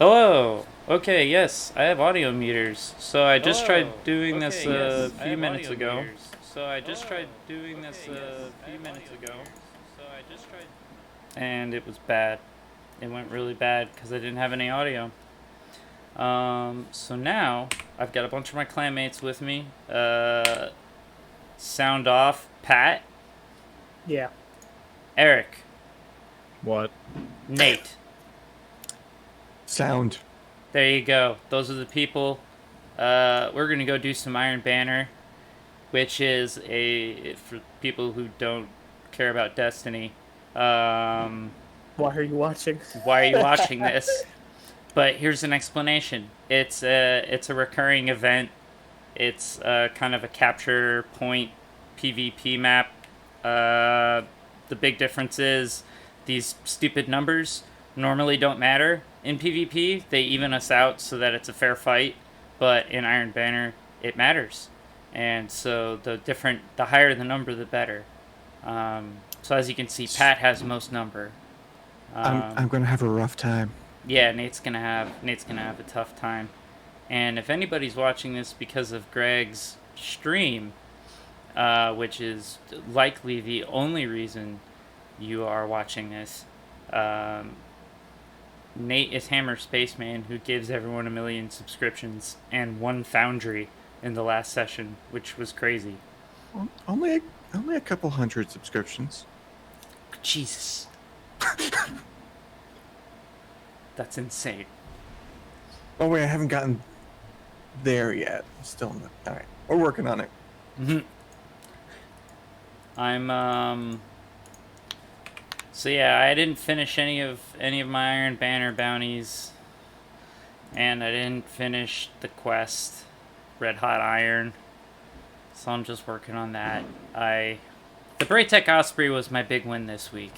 Hello. Okay, yes, I have audio meters. So I just tried doing this a few minutes ago. And it was bad. It went really bad because I didn't have any audio. So now I've got a bunch of my clanmates with me. Sound off, Pat, Yeah. Eric, What? Nate. Sound. There you go. Those are the people. We're gonna go do some Iron Banner, which is for people who don't care about Destiny. Why are you watching? Why are you watching this? But here's an explanation. It's a recurring event. It's kind of a capture point PvP map. The big difference is these stupid numbers normally don't matter in PvP. They even us out so that it's a fair fight. But in Iron Banner, it matters. And so the higher the number, the better. So as you can see, Pat has most number. I'm gonna have a rough time. Yeah, Nate's gonna have a tough time. And if anybody's watching this because of Greg's stream, which is likely the only reason you are watching this, Nate is Hammer Spaceman, who gives everyone 1,000,000 subscriptions and 1 foundry in the last session, which was crazy. Only a couple hundred subscriptions. Jesus. That's insane. Oh wait, I haven't gotten there yet. Still in the. All right, we're working on it. So yeah, I didn't finish any of my Iron Banner bounties, and I didn't finish the quest, Red Hot Iron. So I'm just working on that. The Braytech Osprey was my big win this week.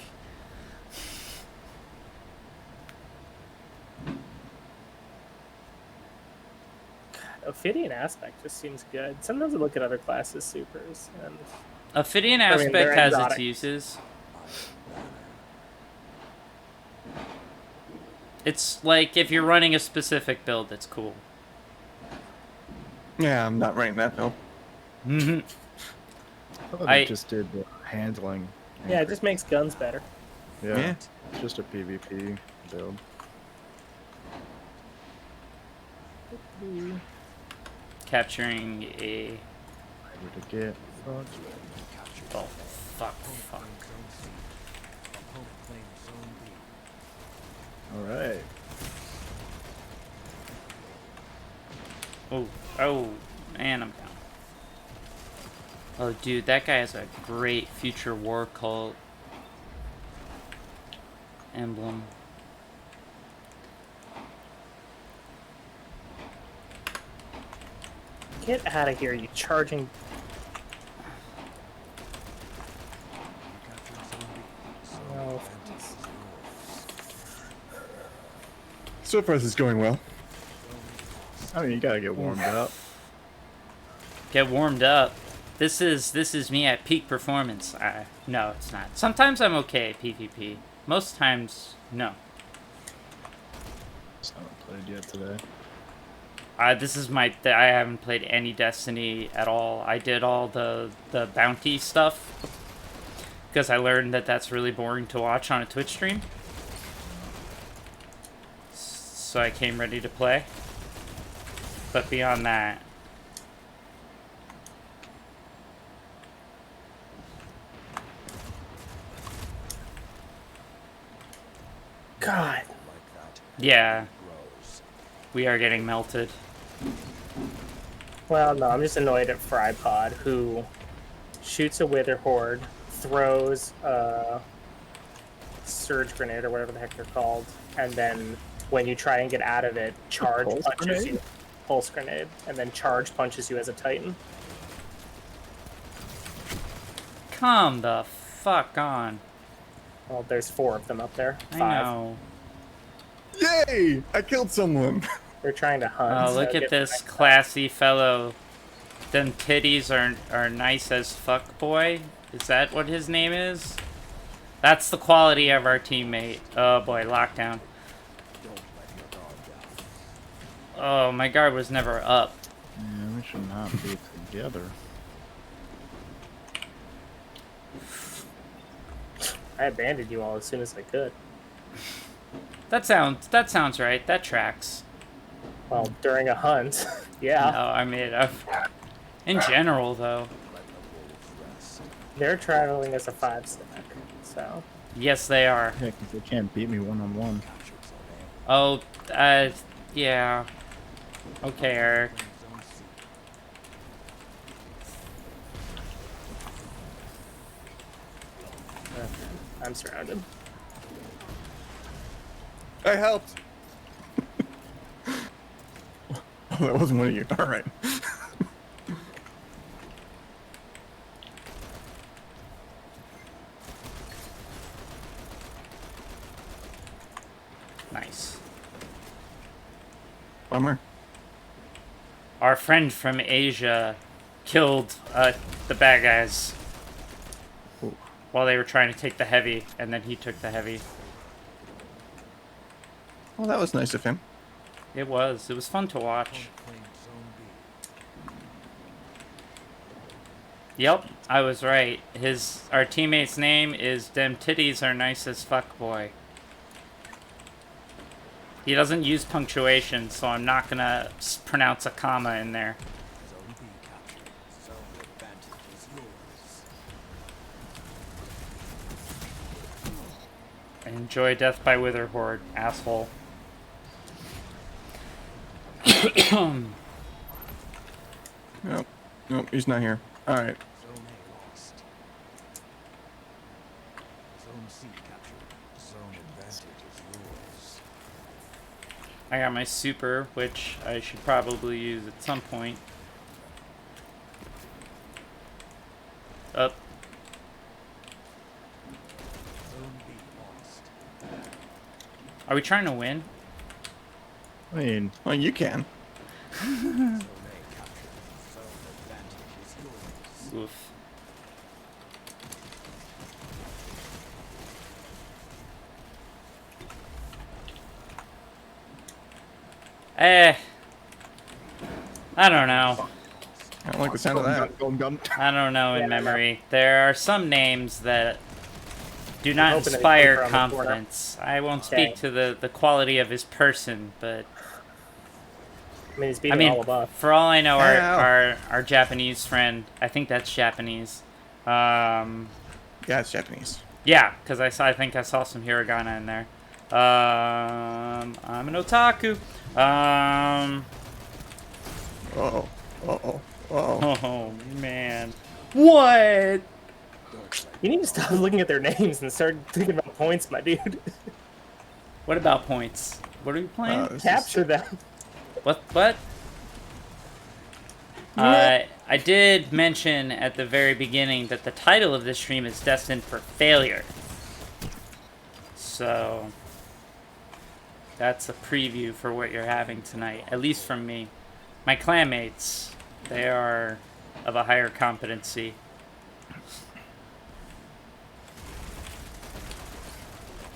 Ophidian aspect just seems good. Sometimes I look at other classes supers and Ophidian I mean, aspect they're has exotic. its uses. It's like if you're running a specific build, it's cool. Yeah, I'm not running that though. Mm-hmm. I thought it just did handling. yeah, it just makes guns better. Yeah, Yeah. it's just a PvP build. Capturing a... Harder to get. Oh, fuck. Alright. Oh, man, I'm down. Oh, dude, that guy has a great Future War Cult emblem. Get out of here, you charging. Oh, So far, this is going well. I mean, you gotta get warmed up. Get warmed up. This is me at peak performance. No, it's not. Sometimes I'm okay at PvP. Most times, no. Just haven't played yet today. This is I haven't played any Destiny at all. I did all the bounty stuff because I learned that that's really boring to watch on a Twitch stream. So I came ready to play. But beyond that, God. yeah, we are getting melted. Well, no, I'm just annoyed at Frypod, who shoots a Wither Horde, throws a Surge Grenade, or whatever the heck they're called, and then when you try and get out of it, charge Pulse punches grenade? you. Pulse Grenade, and then charge punches you as a Titan. Come the fuck on. Well, there's 4 of them up there. 5. I know. Yay! I killed someone. They're trying to hunt. Oh, so look get at the this next classy fellow. Them titties are nice as fuck, boy. Is that what his name is? That's the quality of our teammate. Oh boy, lockdown. Oh, my guard was never up. Yeah, we should not be together. I abandoned you all as soon as I could. That sounds right. That tracks. Well, during a hunt, No, yeah. I mean, in general though. They're traveling as a 5-stack, so Yes, they are. Yeah, because they can't beat me one-on-one. Oh, yeah. Okay, Eric. I'm surrounded. I helped. Oh, that wasn't one of you. All right. Nice. Bummer. Our friend from Asia killed the bad guys Ooh. while they were trying to take the heavy, and then he took the heavy. Well, that was nice of him. It was fun to watch. Yep, I was right. Our teammate's name is Dem Titties Are Nice as Fuck Boy. He doesn't use punctuation, so I'm not gonna pronounce a comma in there. Enjoy Death by Wither Horde, asshole. Nope. Nope, he's not here. All right. Zone A lost. Zone C captured. Zone advantage is yours. I got my super, which I should probably use at some point. Up. Zone B lost. Are we trying to win? I mean, Well, you can. Zone A captured. Zone advantage is yours. Oof. I don't know. I don't like the sound of that. Golden gun. I don't know in Yeah, I know. memory. There are some names that do not hoping that he inspire came around the corner. confidence. I won't Okay. speak to the quality of his person, but I mean, he's I beating mean, all above. for all I know, Ow. our Japanese friend, I think that's Japanese. Yeah, it's Japanese. Yeah, because I think I saw some hiragana in there. I'm an otaku. Uh-oh. Uh-oh. Uh-oh. Oh man, what? You need to stop looking at their names and start thinking about points, my dude. What about points? What are we playing? This is- Capture them. What? I did mention at the very beginning that the title of this stream is Destined for Failure. So, that's a preview for what you're having tonight, at least from me. My clanmates, they are of a higher competency.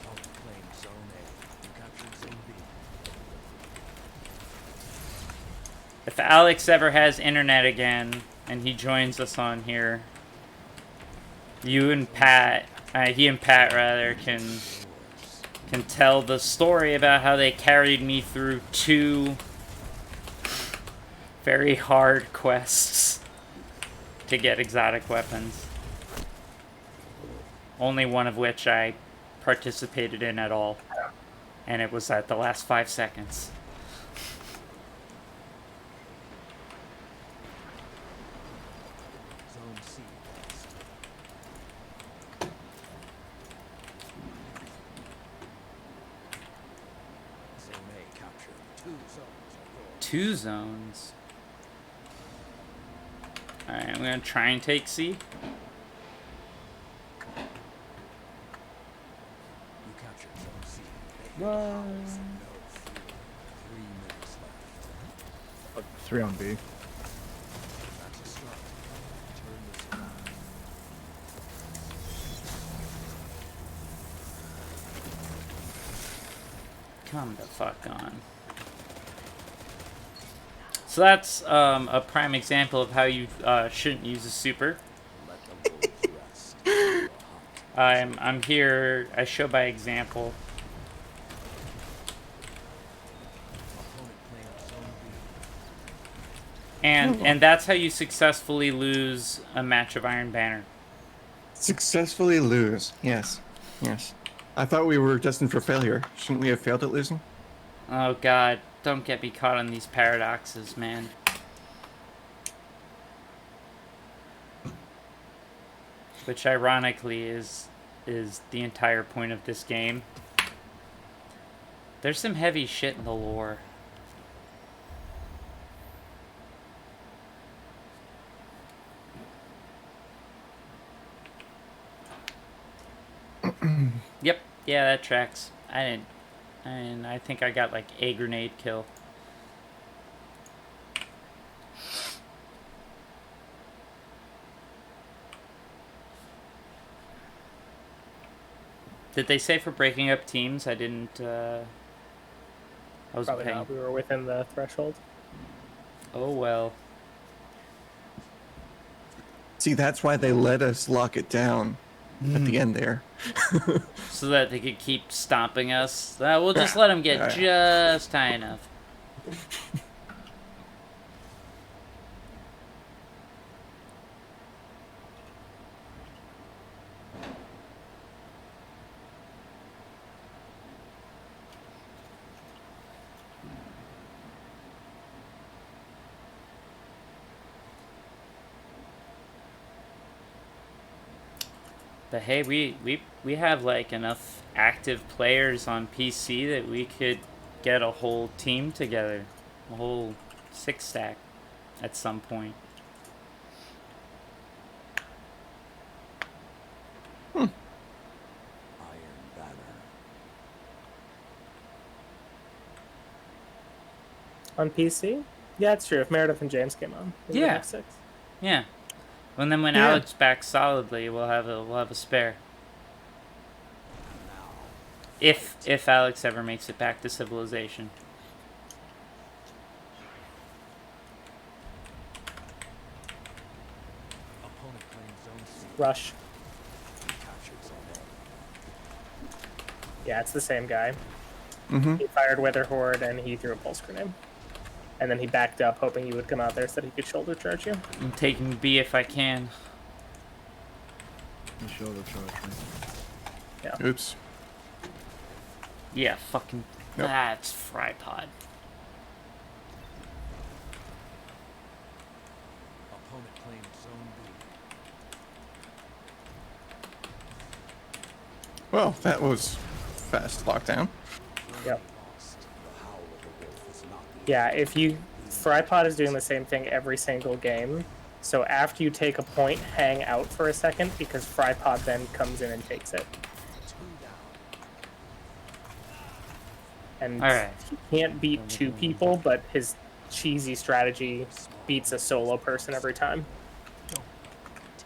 Opponent claimed Zone A. You captured Zone B. If Alex ever has internet again, and he joins us on here, you and Pat, he and Pat rather, can tell the story about how they carried me through 2 very hard quests to get exotic weapons. Only one of which I participated in at all. And it was at the last 5 seconds. Zone C lost. Zone A captured. 2 zones are yours. 2 zones. Alright, I'm gonna try and take C. You captured Zone C. They What? house no fear. 3 minutes left. 3 on B. That's a start. Turn this around. Come the fuck on. So that's a prime example of how you shouldn't use a super. Let the wolves rest. Your hunt. I'm here. I show by example. Opponent claimed zone And that's how you successfully lose a match of Iron Banner. Successfully lose. Yes. Yes. I thought we were destined for failure. Shouldn't we have failed at losing? Oh god, don't get me caught on these paradoxes, man. Which ironically is the entire point of this game. There's some heavy shit in the lore. Yep, yeah, that tracks. I think I got like a grenade kill. Did they say for breaking up teams? I didn't. I wasn't Probably paying. not. We were within the threshold. Oh well. See, that's why they let us lock it down at the end there. So that they could keep stomping us. We'll just let them get just high enough. But hey, we have like enough active players on PC that we could get a whole team together, a whole 6-stack at some point. Iron Banner. On PC? Yeah, it's true. If Meredith and James came on, we would Yeah. have 6. Yeah. And then when Yeah. Alex back solidly, we'll have a spare. Now, If Alex ever makes it back to civilization. opponent claimed zone C. Rush. Captured zone A. Yeah, it's the same guy. Mm-hmm. He fired Wither Horde and he threw a pulse grenade. And then he backed up, hoping you would come out there so that he could shoulder charge you. I'm taking B if I can. You shoulder charge me. Oops. Yeah, fucking. Yep. That's fry pod. Opponent claimed zone B. Well, that was fast lockdown. Yep. Lost. The howl of the wolf is not the Yeah, if you... FryPod is doing the same thing every single game. So after you take a point, hang out for a second, because FryPod then comes in and takes it. 2 down. And Alright. he can't beat 2 people, but his cheesy strategy beats a solo person every time.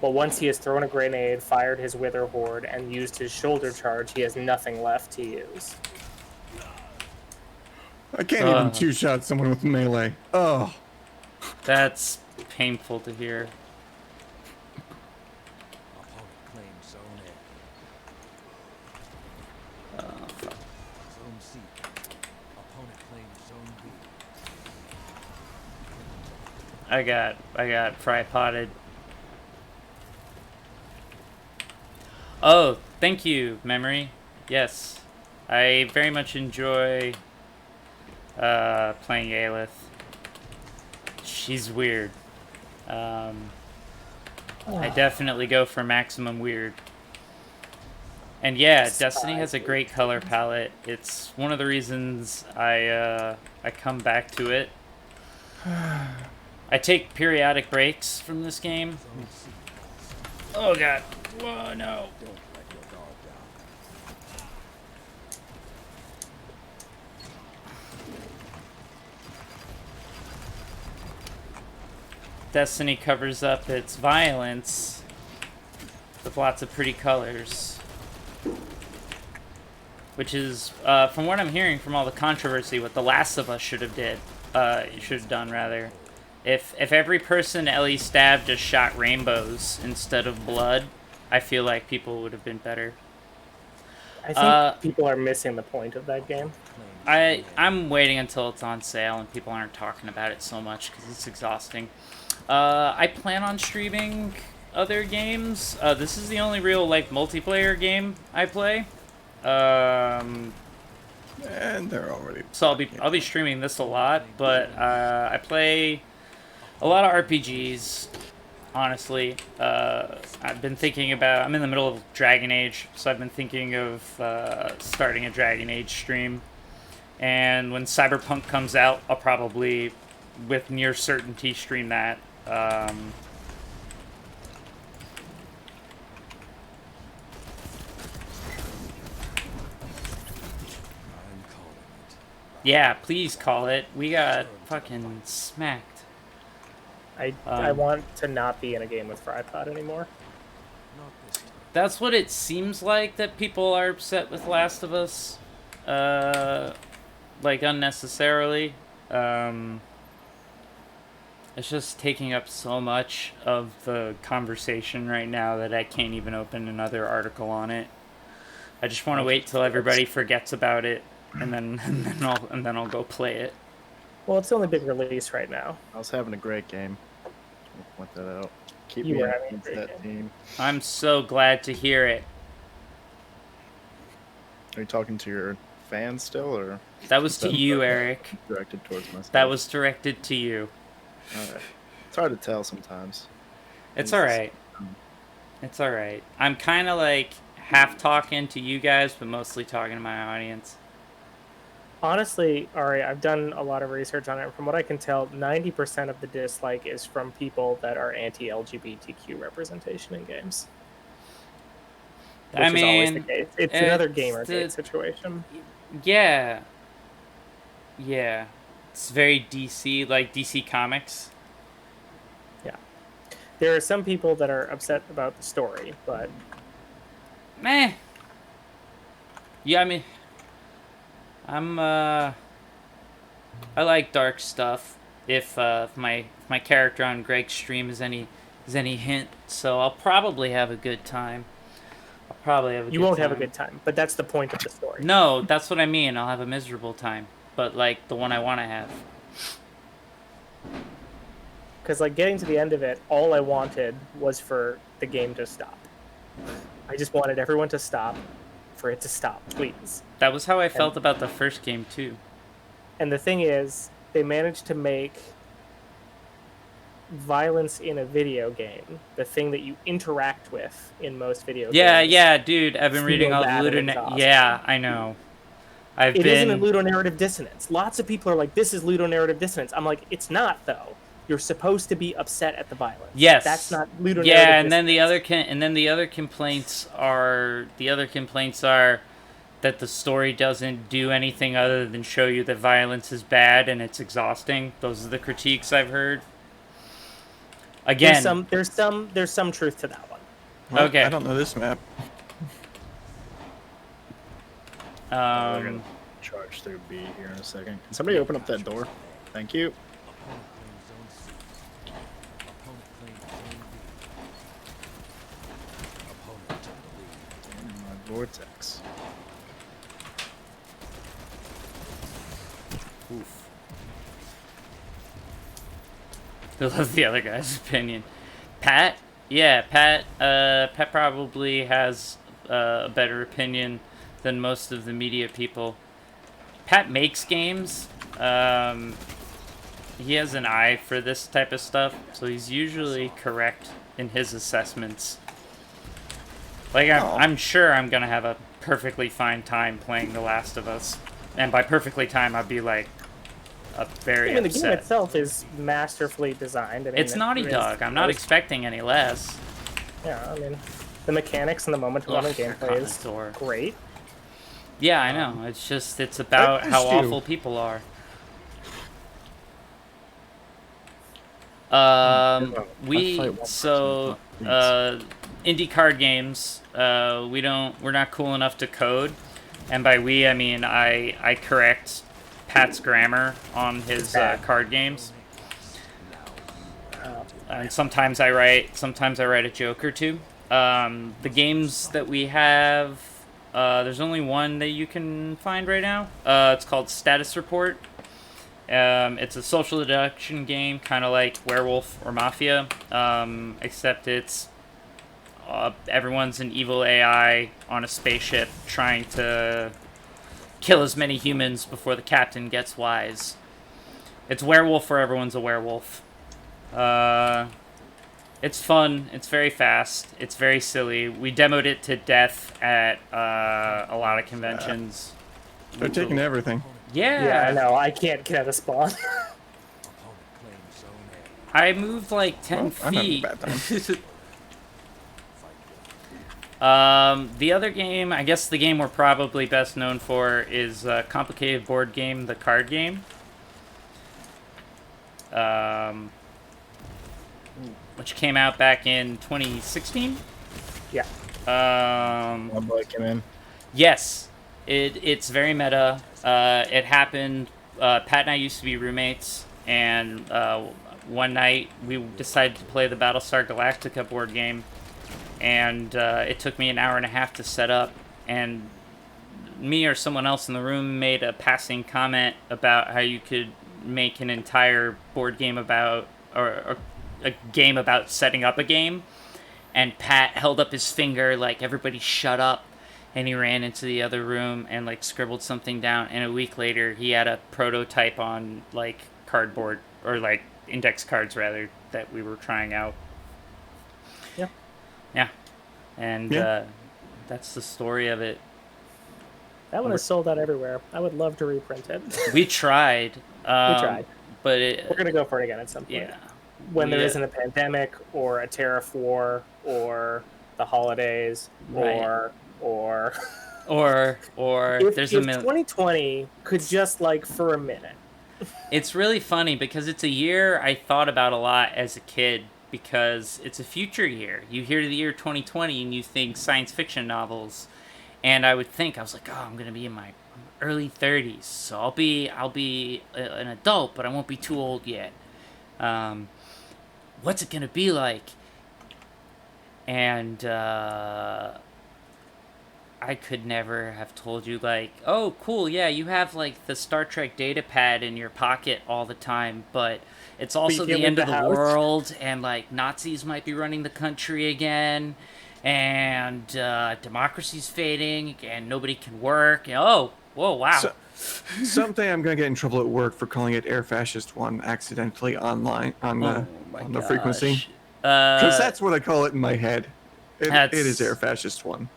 But once he has thrown a grenade, fired his Wither Horde, and used his shoulder charge, he has nothing left to use. I can't even two-shot someone with melee. Oh. That's painful to hear. Opponent claimed zone A. Zone C. Opponent claimed zone B. I got fry potted. Oh, thank you, Memory. Yes. I very much enjoy playing Aelith. She's weird. I definitely go for maximum weird. And yeah, Destiny has a great color palette. It's one of the reasons I come back to it. I take periodic breaks from this game. Zone C. Oh god. Whoa, no. Don't let your guard down. Destiny covers up its violence with lots of pretty colors. Which is, from what I'm hearing from all the controversy, what The Last of Us should have did. You should have done rather. If every person Ellie stabbed just shot rainbows instead of blood, I feel like people would have been better. I think people are missing the point of that game. I'm waiting until it's on sale and people aren't talking about it so much because it's exhausting. I plan on streaming other games. This is the only real like multiplayer game I play. And they're already. So I'll be streaming this a lot, but I play a lot of RPGs. Honestly, I've been thinking about. I'm in the middle of Dragon Age, so I've been thinking of starting a Dragon Age stream. And when Cyberpunk comes out, I'll probably, with near certainty, stream that. I'm calling it. Yeah, please call it. We got fucking smacked. I want to not be in a game with FryPod anymore. Not this time. That's what it seems like that people are upset with Last of Us. Like unnecessarily. It's just taking up so much of the conversation right now that I can't even open another article on it. I just want to wait till everybody forgets about it, and then I'll go play it. Well, it's the only big release right now. I was having a great game. I'll point that out. Keep You me were having a against great that game. team. I'm so glad to hear it. Are you talking to your fans still, or That was to you, Eric. directed towards myself? That was directed to you. Alright. It's hard to tell sometimes. It's alright. It's alright. I'm kind of like half talking to you guys, but mostly talking to my audience. Honestly, Ari, I've done a lot of research on it. From what I can tell, 90% of the dislike is from people that are anti-LGBTQ representation in games. Which is always the case. It's another Gamergate situation. Yeah. Yeah. It's very DC, like DC Comics. Yeah. There are some people that are upset about the story, but Meh. Yeah, I mean, I like dark stuff. If my character on Greg's stream is any hint, so I'll probably have a good time. you won't have a good time. But that's the point of the story. No, that's what I mean. I'll have a miserable time, but like the one I want to have. Because like getting to the end of it, all I wanted was for the game to stop. I just wanted everyone to stop, for it to stop, please. That was how I felt about the first game too. And the thing is, they managed to make violence in a video game the thing that you interact with in most video games. Yeah, dude. I've been Feel reading all the bad and ludonarrative. exhausting. Yeah, I know. It isn't a ludonarrative dissonance. Lots of people are like, this is ludonarrative dissonance. I'm like, it's not, though. You're supposed to be upset at the violence. Yes. That's not ludonarrative Yeah, and then dissonance. the other complaints are that the story doesn't do anything other than show you that violence is bad and it's exhausting. Those are the critiques I've heard. Again, There's some truth to that one. Well, Okay. I don't know this map. We're gonna charge through B here in a second. Can somebody open up that door? Thank you. Opponent claims zone C. Opponent claims zone B. Opponent took the lead. In my vortex. oof. I love the other guy's opinion. Pat? Yeah, Pat probably has a better opinion than most of the media people. Pat makes games. He has an eye for this type of stuff, so he's usually correct in his assessments. Like, I'm sure I'm gonna have a perfectly fine time playing The Last of Us. And by perfectly time, I'd be like, very I mean, the upset. game itself is masterfully designed. I mean, It's Naughty Dog. I'm not expecting any less. Yeah, I mean, the mechanics and the moment-to-moment Ugh, gameplay is the door. great. Yeah, I know. It's about how awful people are. Indie card games, we're not cool enough to code, and by we I mean I correct Pat's grammar on his card games. And sometimes I write a joke or two. The games that we have, there's only one that you can find right now. It's called Status Report. It's a social deduction game, kind of like Werewolf or Mafia, except it's everyone's an evil AI on a spaceship trying to kill as many humans before the captain gets wise. It's werewolf or everyone's a werewolf. It's fun. It's very fast. It's very silly. We demoed it to death at a lot of conventions. They're taking everything. Yeah, I know. I can't get out of spawn. Opponent claims zone A. I moved like 10 Well, I'm having feet. a bad time. The other game, I guess the game we're probably best known for is a complicated board game, the card game. Which came out back in 2016. Yeah. My boy came in. Yes, it's very meta. It happened. Pat and I used to be roommates, and one night we decided to play the Battlestar Galactica board game, and it took me an hour and a half to set up. And me or someone else in the room made a passing comment about how you could make an entire board game about or a game about setting up a game, and Pat held up his finger like everybody shut up, and he ran into the other room and like scribbled something down, and a week later he had a prototype on like cardboard or like index cards rather that we were trying out. Yeah, and Yeah. that's the story of it. That one is sold out everywhere. I would love to reprint it. We tried. We tried. But it, We're gonna go for it again at some point. yeah. When there Yeah. isn't a pandemic or a tariff war or the holidays Right. or Or if, there's if a million. 2020 could just like for a minute. It's really funny because it's a year I thought about a lot as a kid because it's a future year. You hear the year 2020 and you think science fiction novels, and I was like, oh, I'm gonna be in my early 30s, so I'll be an adult, but I won't be too old yet. What's it gonna be like? And I could never have told you, like, oh, cool, yeah, you have, like, the Star Trek data pad in your pocket all the time, but it's also can't the end leave of the the house. world, and, like, Nazis might be running the country again, and democracy's fading, and nobody can work. And, oh, whoa, wow. So, someday I'm gonna get in trouble at work for calling it Air Fascist One accidentally online on the frequency. Because that's what I call it in my head. It is Air Fascist One.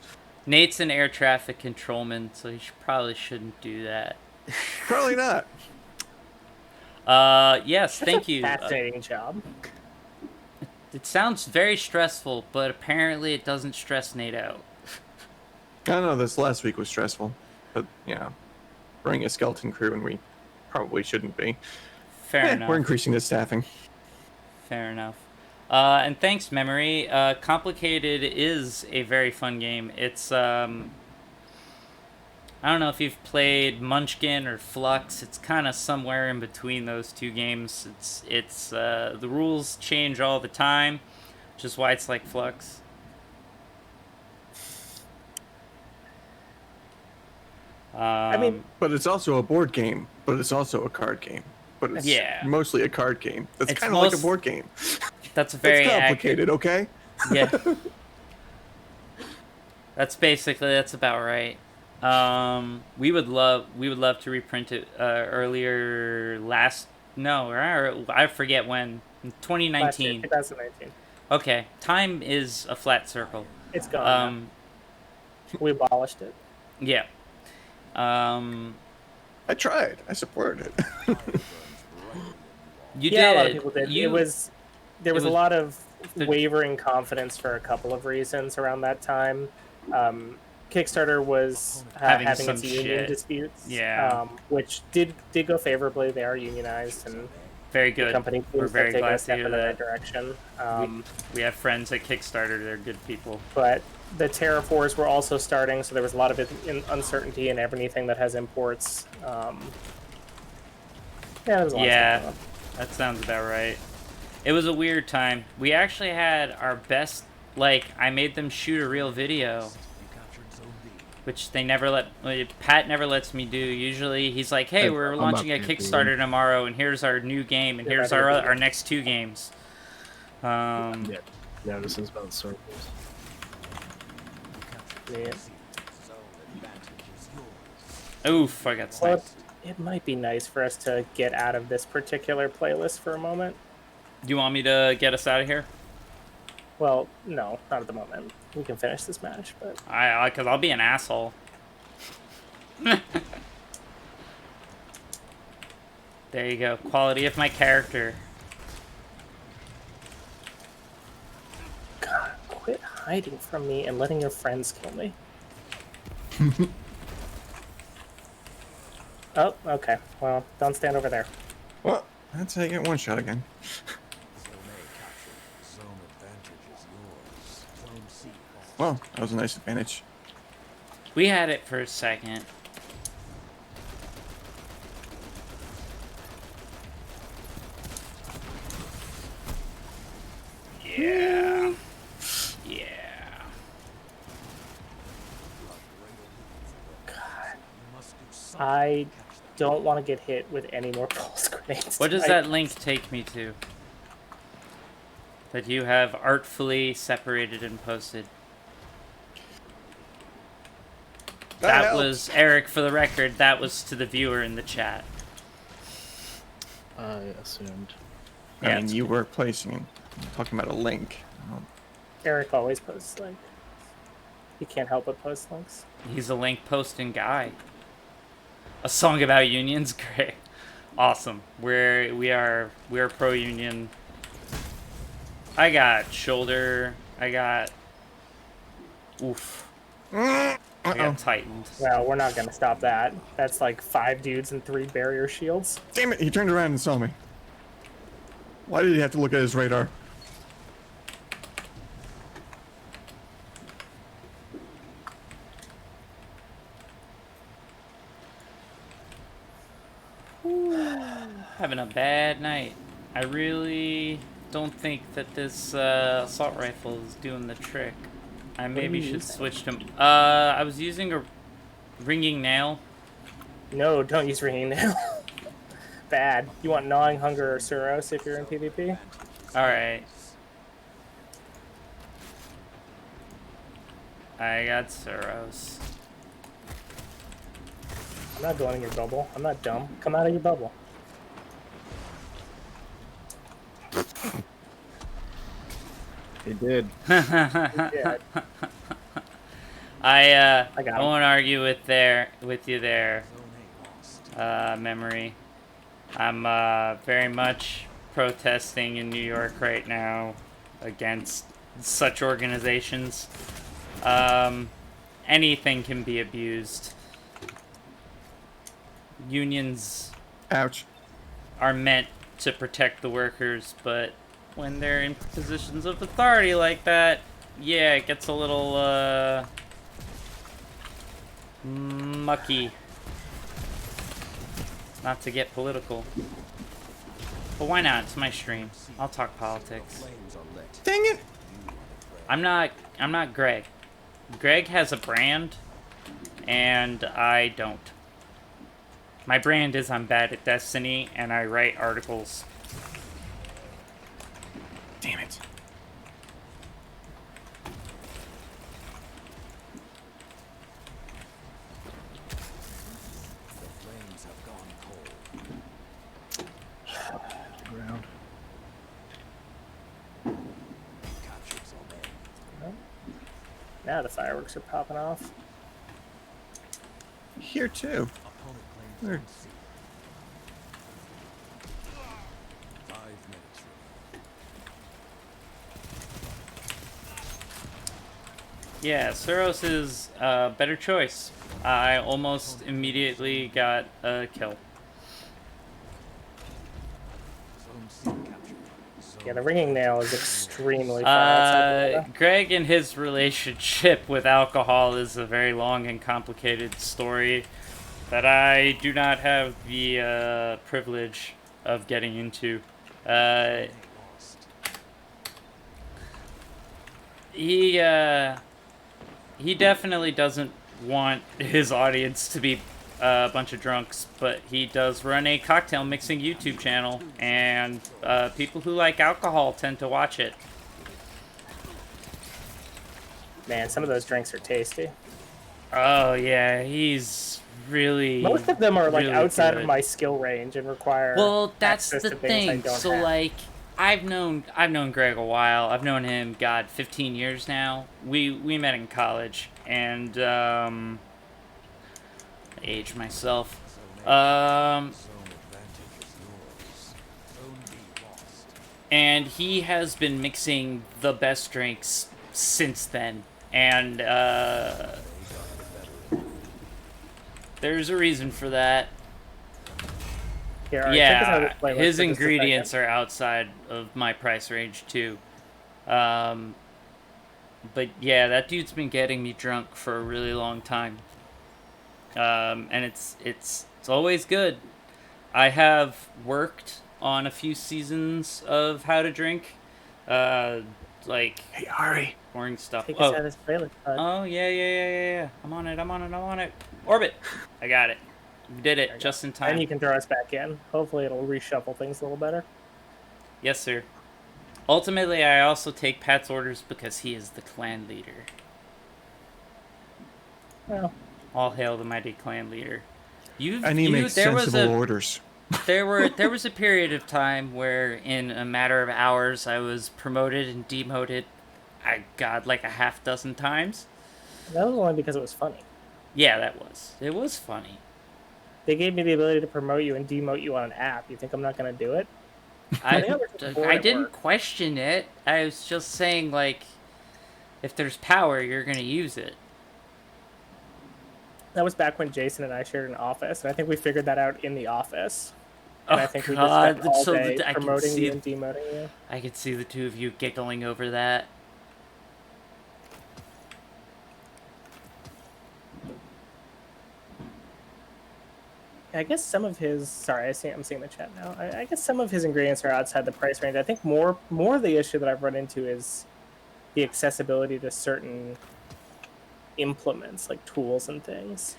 Nate's an air traffic controlman, so he probably shouldn't do that. Probably not. Yes, thank you. Fascinating job. It sounds very stressful, but apparently it doesn't stress Nate out. I don't know, this last week was stressful. But, you know, running a skeleton crew and we probably shouldn't be. Fair enough. We're increasing the staffing. Fair enough. And thanks, Memory. Complicated is a very fun game. It's, I don't know if you've played Munchkin or Flux. It's kind of somewhere in between those two games. It's the rules change all the time, which is why it's like Flux. I mean, But it's also a board game. But it's also a card game. But it's mostly a card game. That's It's kind of like a most- board game. That's very It's complicated, okay? Yeah. That's about right. We would love to reprint it earlier I forget when. last year, 2019. 2019. Okay. Time is a flat circle. It's gone. We abolished it. Yeah. I tried. I supported it. You Yeah, did. a lot of people did. You, There was a was- lot of the- wavering confidence for a couple of reasons around that time. Kickstarter was Having having some its union shit. disputes, Yeah. which did go favorably. They are unionized, and very the good. company We're seems to very have taken glad a to step hear in the right that. direction. We have friends at Kickstarter. They're good people. But the tariff wars were also starting, so there was a lot of uncertainty in everything that has imports. Yeah, there's a lot of Yeah, stuff going on. that sounds about right. It was a weird time. We actually had our best, like, I made them shoot a real video, You captured Zone B. which they never let, Pat never lets me do. Usually he's like, hey, we're I'm launching a not paying Kickstarter tomorrow, and here's our new game, and You're here's ready to do our it. next 2 games. Yeah, this is about circles. Yeah. Zone advantage is yours. Oof, I got Well, sniped. it might be nice for us to get out of this particular playlist for a moment. Do you want me to get us out of here? Well, no, not at the moment. We can finish this match, but Because I'll be an asshole. There you go. Quality of my character. God, quit hiding from me and letting your friends kill me. Oh, okay. Well, don't stand over there. Well, that's how you get one shot again. Zone A captured. Zone advantage is yours. Zone C lost. Well, that was a nice advantage. We had it for a second. Yeah. Yeah. God, You must do something I to catch them. don't want to get hit with any more pulse grenades. What does tonight. that link take me to? That you have artfully separated and posted. That helps. was, Eric, for the record, that was to the viewer in the chat. I assumed. I Yeah, mean, it's you good. were placing, talking about a link. Eric always posts links. He can't help but post links. He's a link posting guy. A song about unions, great, awesome. We are pro union. I got shoulder. I got. Oof. I got tightened. Well, we're not going to stop that. That's like 5 dudes and 3 barrier shields. Damn it, he turned around and saw me. Why did he have to look at his radar? Having a bad night. I really don't think that this assault rifle is doing the trick. I maybe you should using? switch to. I was using a ringing nail. No, don't use ringing nail. Bad. You want gnawing hunger or Suros if you're in PvP? All right. I got Soros. I'm not going in your bubble. I'm not dumb. Come out of your bubble. He did. Yeah. I got him. won't argue with you there, Zone A lost. memory. I'm very much protesting in New York right now against such organizations. Anything can be abused. Unions Ouch. are meant to protect the workers, but when they're in positions of authority like that, yeah, it gets a little mucky. Not to get political, but why not? It's my stream. I'll talk politics. Flames are lit. Dang it! I'm not Greg. Greg has a brand, and I don't. My brand is I'm bad at Destiny, and I write articles. Damn it. The flames have gone cold. Ground. Captured Zone A. Now the fireworks are popping off. Here too. Opponent claims Weird. Zone C. 5 minutes remaining. Yeah, Suros is a better choice. I almost immediately got a kill. Zone C captured. Zone Yeah, the ringing nail is extremely far outside the meta. Greg and his relationship with alcohol is a very long and complicated story. that I do not have the privilege of getting into. He definitely doesn't want his audience to be a bunch of drunks, but he does run a cocktail mixing YouTube channel, and people who like alcohol tend to watch it. Man, some of those drinks are tasty. Oh yeah, he's really. Most of them are like really outside good. of my skill range and require. Well, that's access the to things I thing. don't So have. like, I've known Greg a while. I've known him, God, 15 years now. We met in college, and I aged myself. And he has been mixing the best drinks since then, and there's a reason for that. Here, all right, check this out of Yeah, this playlist his for just a ingredients second. are outside of my price range too. But yeah, that dude's been getting me drunk for a really long time. And it's always good. I have worked on a few seasons of How to Drink, like Hey, Ari. boring stuff. Take us out of this playlist, bud. Oh yeah. I'm on it. Orbit. I got it. We did it just in time. And you can throw us back in. Hopefully, it'll reshuffle things a little better. Yes, sir. Ultimately, I also take Pat's orders because he is the clan leader. Well, All hail the mighty clan leader. And he makes sensible orders. There was a period of time where, in a matter of hours, I was promoted and demoted. Like a half dozen times. that was only because it was funny. Yeah, it was funny. They gave me the ability to promote you and demote you on an app. You think I'm not going to do it? I bored at didn't work. question it. I was just saying, like, if there's power, you're gonna use it. That was back when Jason and I shared an office, and I think we figured that out in the office. And I think we just spent all day promoting you and demoting you. I could see the two of you giggling over that. I guess some of his. Sorry, I'm seeing the chat now. I guess some of his ingredients are outside the price range. I think more the issue that I've run into is the accessibility to certain implements, like tools and things.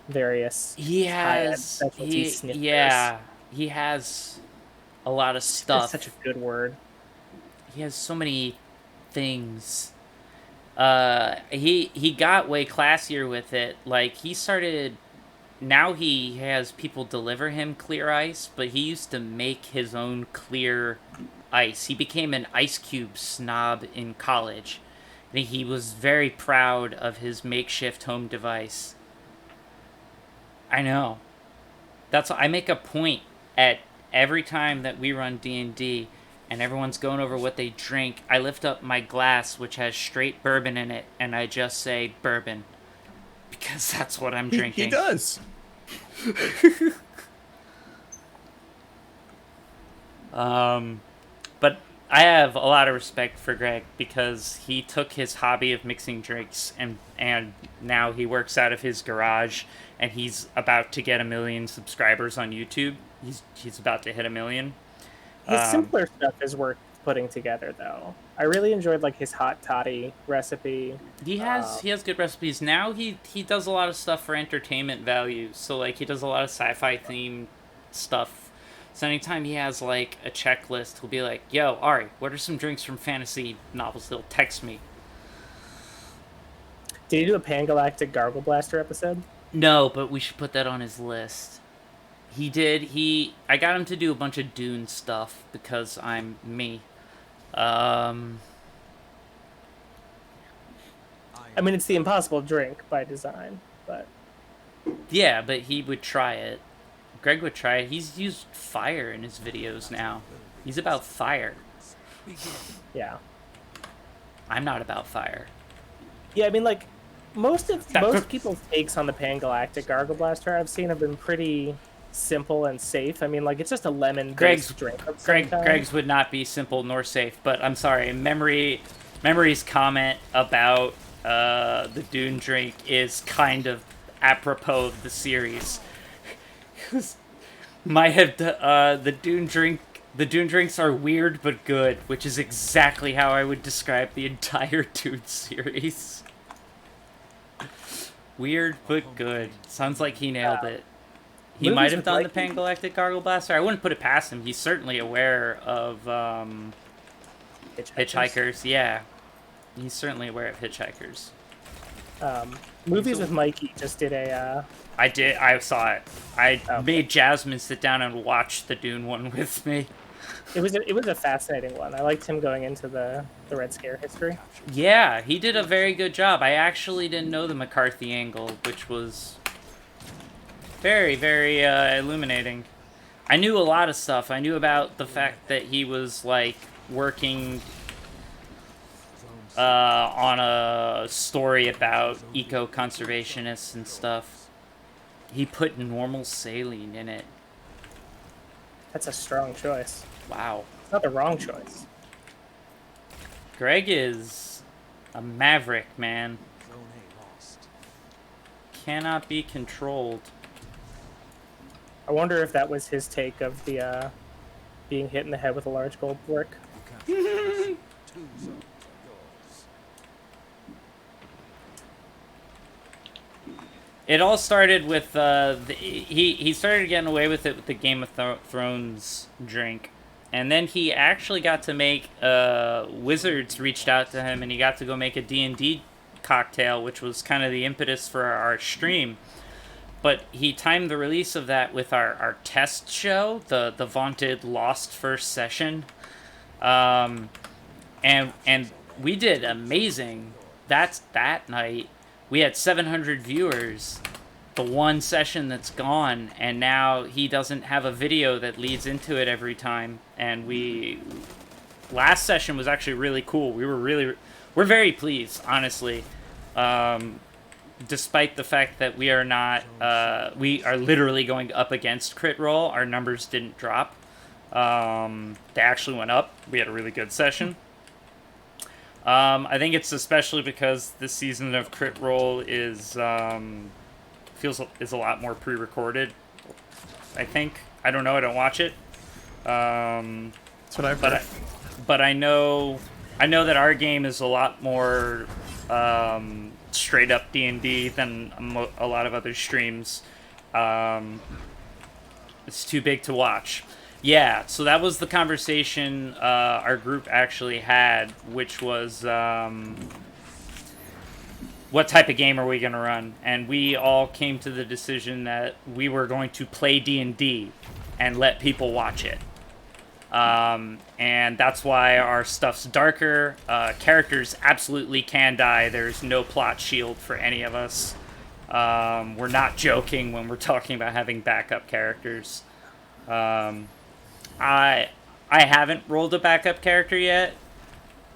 Various. He has, specialty sniffers. yeah, he has a lot of stuff. That's such a good word. He has so many things. He got way classier with it. Like, he started. Now he has people deliver him clear ice, but he used to make his own clear ice. He became an ice cube snob in college. And he was very proud of his makeshift home device. I know. I make a point at every time that we run D&D and everyone's going over what they drink, I lift up my glass which has straight bourbon in it and I just say bourbon. Because that's what I'm drinking. He does. But I have a lot of respect for Greg because he took his hobby of mixing drinks and now he works out of his garage and he's about to get 1 million subscribers on YouTube. He's about to hit 1 million. His simpler stuff is worth putting together, though. I really enjoyed like his hot toddy recipe. He has good recipes. Now he does a lot of stuff for entertainment value. So like he does a lot of sci-fi themed stuff. So anytime he has like a checklist, he'll be like, "Yo, Ari, what are some drinks from fantasy novels?" He'll text me. Did he do a Pan-Galactic Gargle Blaster episode? No, but we should put that on his list. He did. I got him to do a bunch of Dune stuff because I'm me. I mean, it's the impossible drink by design, but Yeah, but he would try it. Greg would try it. He's used fire in his videos now. He's about fire. yeah. I'm not about fire. Yeah, I mean, like, most people's takes on the Pan-Galactic Gargle Blaster I've seen have been pretty simple and safe. I mean, like, it's just a lemon-based drink. Greg's would not be simple nor safe, but I'm sorry. Memory's comment about the Dune drink is kind of apropos of the series. Might have the Dune drink. The Dune drinks are weird but good, which is exactly how I would describe the entire Dune series. Weird but good. Sounds like he nailed it. He might have done the Pan-Galactic Gargle Blaster. I wouldn't put it past him. He's certainly aware of hitchhikers. Yeah, he's certainly aware of hitchhikers. Movies with Mikey just did a. I did. I saw it. I made Jasmine sit down and watch the Dune one with me. It was a fascinating one. I liked him going into the Red Scare history. Yeah, he did a very good job. I actually didn't know the McCarthy angle, which was very, very illuminating. I knew a lot of stuff. I knew about the fact that he was like working on a story about eco-conservationists and stuff. He put normal saline in it. That's a strong choice. Wow. It's not the wrong choice. Greg is a maverick, man. Cannot be controlled. I wonder if that was his take of the being hit in the head with a large gold brick. It all started with he started getting away with it with the Game of Thrones drink, and then he actually got to make Wizards reached out to him, and he got to go make a D&D cocktail, which was kind of the impetus for our stream. But he timed the release of that with our test show, the vaunted Lost First Session, and we did amazing. That night. We had 700 viewers, the one session that's gone, and now he doesn't have a video that leads into it every time. And last session was actually really cool. We're very pleased, honestly. Despite the fact that we are not, we are literally going up against crit roll, our numbers didn't drop. They actually went up. We had a really good session. I think it's especially because this season of Crit Roll is a lot more pre-recorded. I think. I don't know. I don't watch it. That's what I've heard. But I know that our game is a lot more straight up D&D than a lot of other streams. It's too big to watch. Yeah, so that was the conversation our group actually had, which was what type of game are we going to run? And we all came to the decision that we were going to play D&D and let people watch it. And that's why our stuff's darker. Characters absolutely can die. There's no plot shield for any of us. We're not joking when we're talking about having backup characters. I haven't rolled a backup character yet,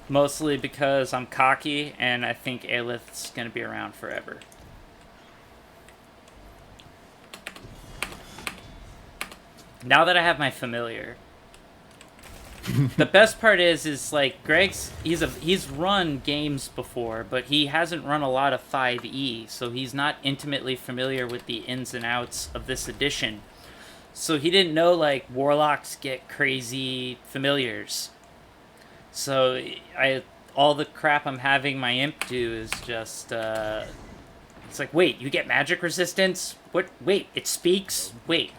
mostly because I'm cocky and I think Aelith's going to be around forever. Now that I have my familiar, the best part is like he's run games before, but he hasn't run a lot of 5e, so he's not intimately familiar with the ins and outs of this edition. So he didn't know, like, warlocks get crazy familiars. So all the crap I'm having my imp do is just, it's like, wait, you get magic resistance? What? Wait, it speaks? Wait.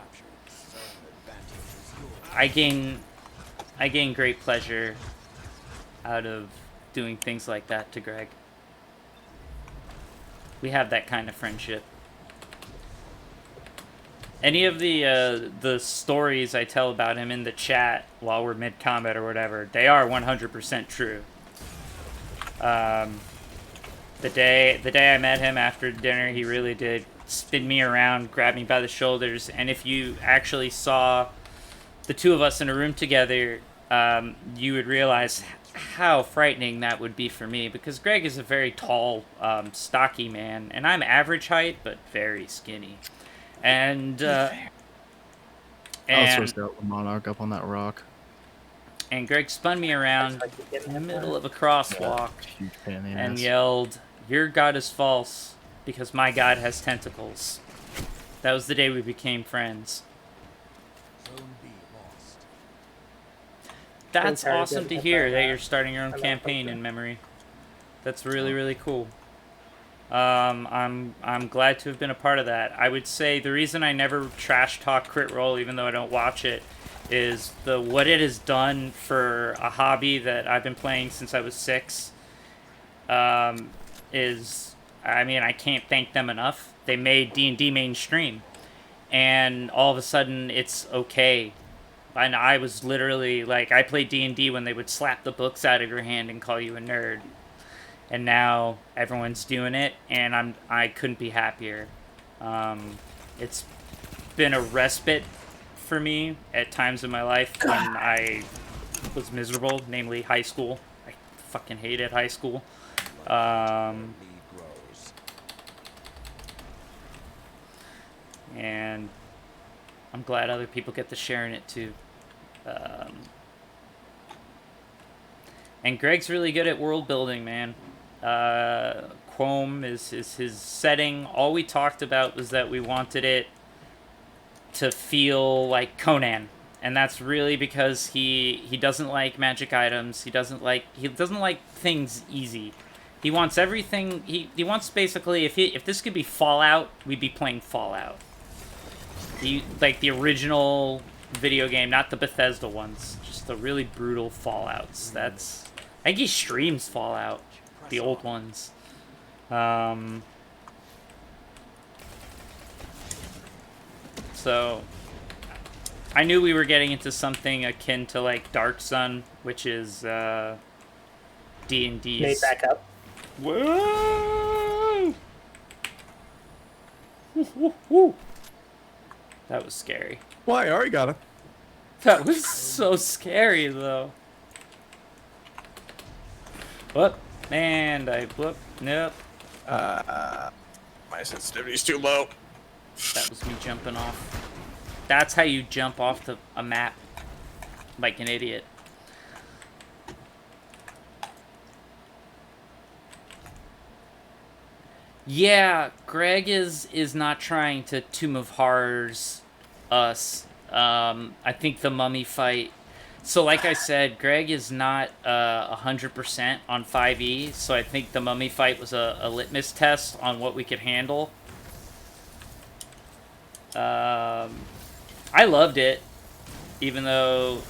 I gain great pleasure out of doing things like that to Greg. We have that kind of friendship. Any of the stories I tell about him in the chat while we're mid-combat or whatever, they are 100% true. The day I met him after dinner, he really did spin me around, grab me by the shoulders, and if you actually saw the two of us in a room together, you would realize how frightening that would be for me, because Greg is a very tall, stocky man, and I'm average height, but very skinny. And I was supposed to the Monarch up on that rock. And Greg spun me around in the middle of a crosswalk Huge pain in the and ass. yelled, "Your god is false. because my god has tentacles. That was the day we became friends. Zone B lost. That's Sorry, awesome didn't to hit hear that, that you're starting your own and then campaign post it. in memory. That's really, really cool. I'm glad to have been a part of that. I would say the reason I never trash talk Crit Role, even though I don't watch it, is what it has done for a hobby that I've been playing since I was 6. Is, I mean, I can't thank them enough. They made D&D mainstream, and all of a sudden it's okay. And I was literally like, I played D&D when they would slap the books out of your hand and call you a nerd, and now everyone's doing it, and I couldn't be happier. It's been a respite for me at times in my life when I was miserable, namely high school. I fucking hated high school. Lead grows. And I'm glad other people get to share in it too. And Greg's really good at world building, man. Quome is his setting. All we talked about was that we wanted it to feel like Conan, and that's really because he doesn't like magic items. He doesn't like things easy. He wants everything. He wants basically, if this could be Fallout, we'd be playing Fallout. Like the original video game, not the Bethesda ones, just the really brutal Fallouts. I think he streams Fallout, the old ones. So I knew we were getting into something akin to like Dark Sun, which is D&D's. Nate, back up. Whoa! Woo, woo. That was scary. Why? I already got it. That was so scary, though. Whoop. And nope. My sensitivity's too low. That was me jumping off. That's how you jump off a map. Like an idiot. Yeah, Greg is not trying to Tomb of Horrors us. I think the mummy fight. So like I said, Greg is not 100% on 5e, so I think the mummy fight was a litmus test on what we could handle. I loved it, even though...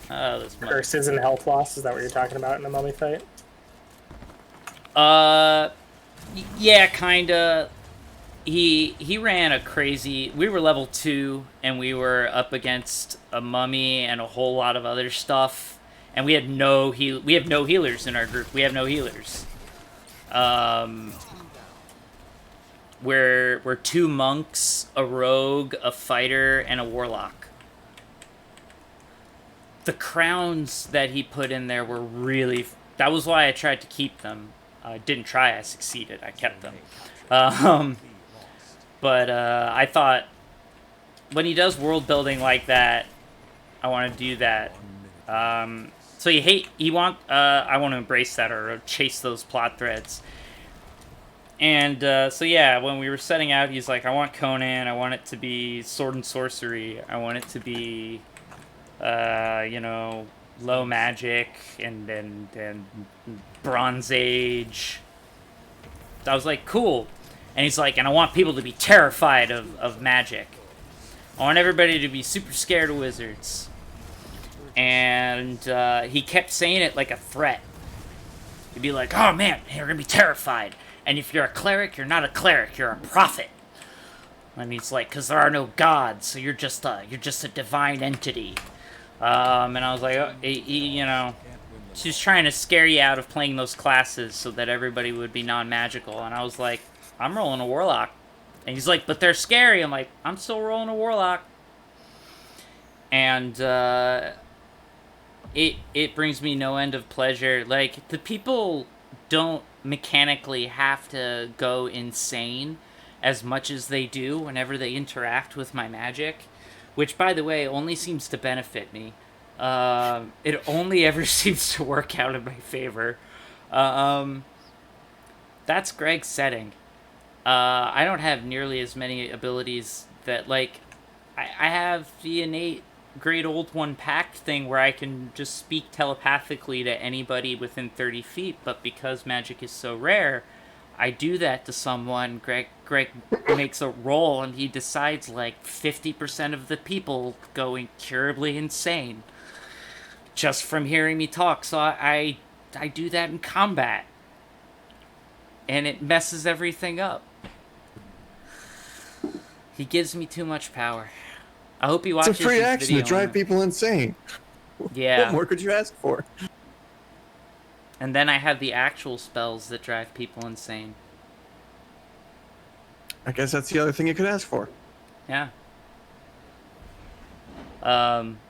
this mummy. Curses and health loss, is that what you're talking about in the mummy fight? Yeah, kinda. He ran a crazy... We were level 2, and we were up against a mummy and a whole lot of other stuff. And we have no healers in our group. We have no healers. We're 2 monks, a rogue, a fighter, and a warlock. The crowns that he put in there were really... That was why I tried to keep them. I didn't try, I succeeded. I kept them. But I thought, when he does world building like that, I want to do that. I want to embrace that or chase those plot threads. And so yeah, when we were setting out, he's like, I want Conan, I want it to be sword and sorcery, I want it to be, low magic and Bronze Age. I was like, cool. And he's like, and I want people to be terrified of magic. I want everybody to be super scared of wizards. And he kept saying it like a threat. He'd be like, oh man, you're gonna be terrified. And if you're a cleric, you're not a cleric, you're a prophet. And he's like, because there are no gods, so you're just a divine entity. And I was like, she's trying to scare you out of playing those classes so that everybody would be non-magical. And I was like, I'm rolling a warlock. And he's like, but they're scary. I'm like, I'm still rolling a warlock. And it brings me no end of pleasure. Like, the people don't mechanically have to go insane as much as they do whenever they interact with my magic, which, by the way, only seems to benefit me. It only ever seems to work out in my favor. That's Greg's setting. I don't have nearly as many abilities that, like, I have the innate Great Old One Pact thing where I can just speak telepathically to anybody within 30 feet, but because magic is so rare, I do that to someone. Greg makes a roll, and he decides like 50% of the people go incurably insane just from hearing me talk. So I do that in combat, and it messes everything up. He gives me too much power. I hope he watches. It's a free action to drive people insane. Yeah. What more could you ask for? And then I have the actual spells that drive people insane. I guess that's the other thing you could ask for. Yeah.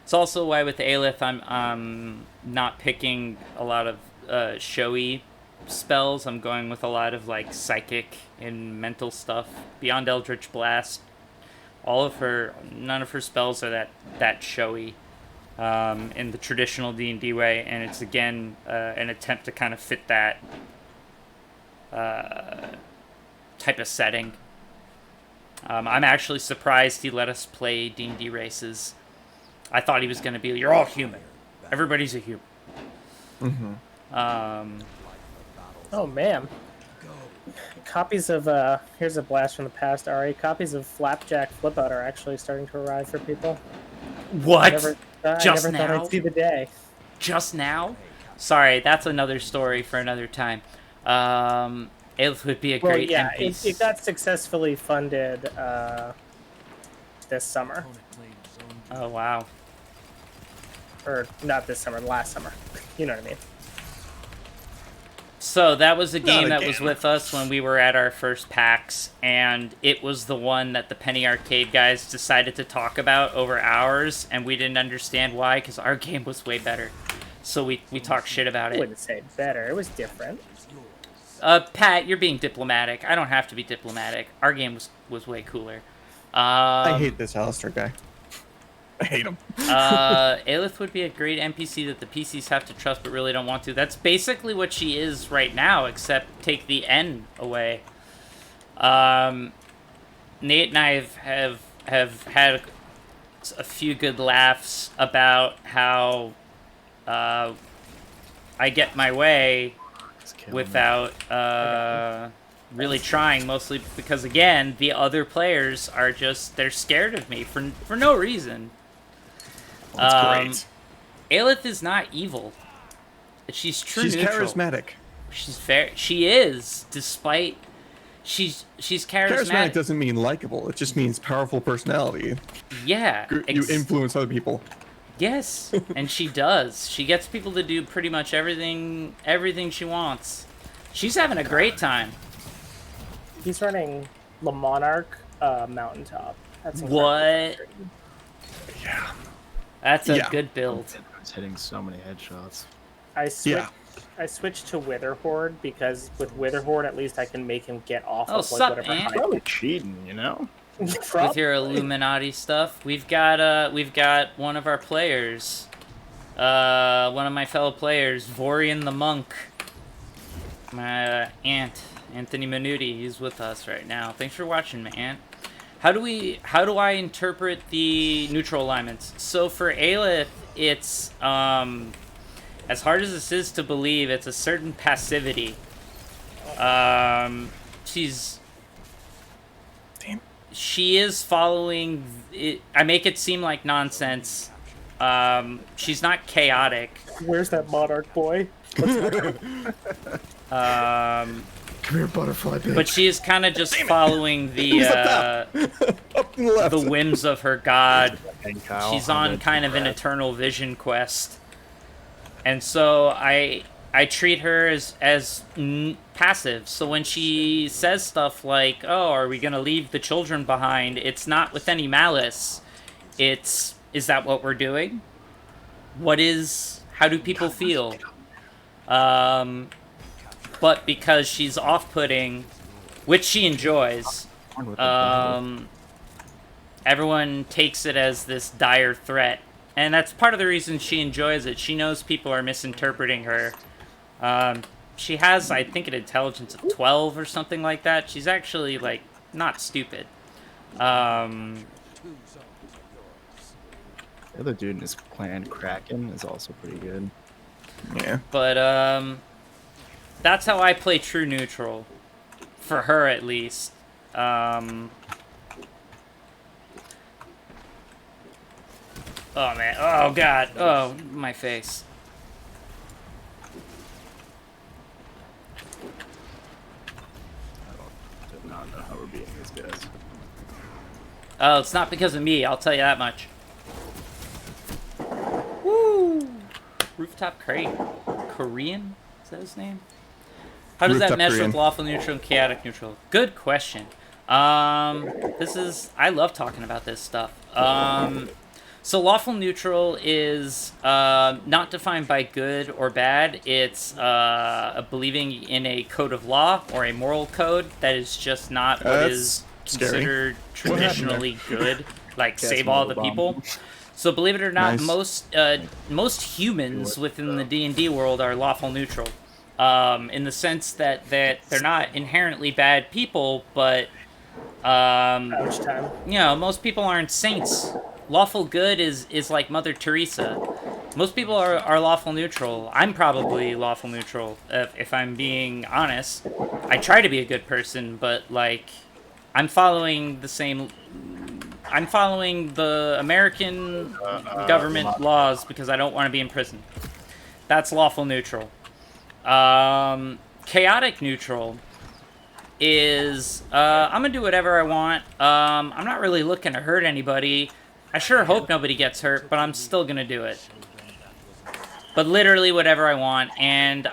It's also why with Aelith I'm not picking a lot of showy spells. I'm going with a lot of like psychic and mental stuff. Beyond Eldritch Blast, none of her spells are that showy in the traditional D&D way, and it's again an attempt to kind of fit that type of setting. I'm actually surprised he let us play D&D races. I thought he was going to be, you're all human. Everybody's a human. Mm-hmm. Oh, man. Copies of, here's a blast from the past, Ari. Copies of Flapjack Flipout are actually starting to arrive for people. What? I never Just thought now? I'd see the day. Just now? Sorry, that's another story for another time. It would be a great NPC. It got successfully funded this summer. Oh, wow. Or not this summer, last summer. You know what I mean. So that was a game that was with us when we were at our first PAX, and it was the one that the Penny Arcade guys decided to talk about over hours, and we didn't understand why, because our game was way better. So we talked shit about I it. wouldn't say better. It was different. Pat, you're being diplomatic. I don't have to be diplomatic. Our game was way cooler. I hate this Alistair guy. I hate him. Aelith would be a great NPC that the PCs have to trust but really don't want to. That's basically what she is right now, except take the N away. Nate and I have had a few good laughs about how I get my way without really trying, mostly because, again, the other players are just, they're scared of me for no reason. That's great. Aelith is not evil. She's true She's neutral. charismatic. She's fair. She is, despite she's charismatic. Charismatic doesn't mean likable. It just means powerful personality. Yeah. You influence other people. Yes, and she does. She gets people to do pretty much everything she wants. She's having a great time. He's running Le Monarch Mountaintop. That's what? Yeah. That's a good build. It's hitting so many headshots. I switched to Witherhoard because with Witherhoard at least I can make him get off of sup, whatever man? height. Probably cheating, you know? With your Illuminati stuff, we've got one of our players, one of my fellow players, Vorian the Monk. My aunt, Anthony Minuti, he's with us right now. Thanks for watching, my aunt. How do I interpret the neutral alignments? So for Aelith, it's as hard as this is to believe, it's a certain passivity. She is following it. I make it seem like nonsense. She's not chaotic. Where's that Monarch boy? Come here, butterfly bitch. But she is kind of just following the the whims of her god. She's on kind of an eternal vision quest, and so I treat her as passive. So when she says stuff like, "Oh, are we gonna leave the children behind?" It's not with any malice. It's, is that what we're doing? How do people feel? But because she's off-putting, which she enjoys, everyone takes it as this dire threat. And that's part of the reason she enjoys it. She knows people are misinterpreting her. she has, I think, an intelligence of 12 or something like that. She's actually, like, not stupid. The other dude in his clan, Kraken, is also pretty good. Yeah. But, that's how I play true neutral. For her, at least. Oh, man. Oh, God. Oh, my face. I do not know how we're beating these guys. Oh, it's not because of me, I'll tell you that much. Woo! Rooftop Crate. Korean? Is that his name? How does that Rooftop mesh Korean. with lawful neutral and chaotic neutral? Good question. I love talking about this stuff. So lawful neutral is not defined by good or bad. It's believing in a code of law or a moral code that is just not what That's is scary. considered traditionally good, like Guess save all the another people. bomb. So believe it or not, Nice. most humans within the D&D world are lawful neutral, in the sense that they're not inherently bad people, but Ouch time. you know, most people aren't saints. Lawful good is like Mother Teresa. Most people are lawful neutral. I'm probably lawful neutral, if I'm being honest. I try to be a good person, but, like, I'm following the American government laws because I don't want to be in prison. That's lawful neutral. Chaotic neutral is, I'm gonna do whatever I want. I'm not really looking to hurt anybody. I sure hope nobody gets hurt, but I'm still gonna do it. But literally whatever I want, and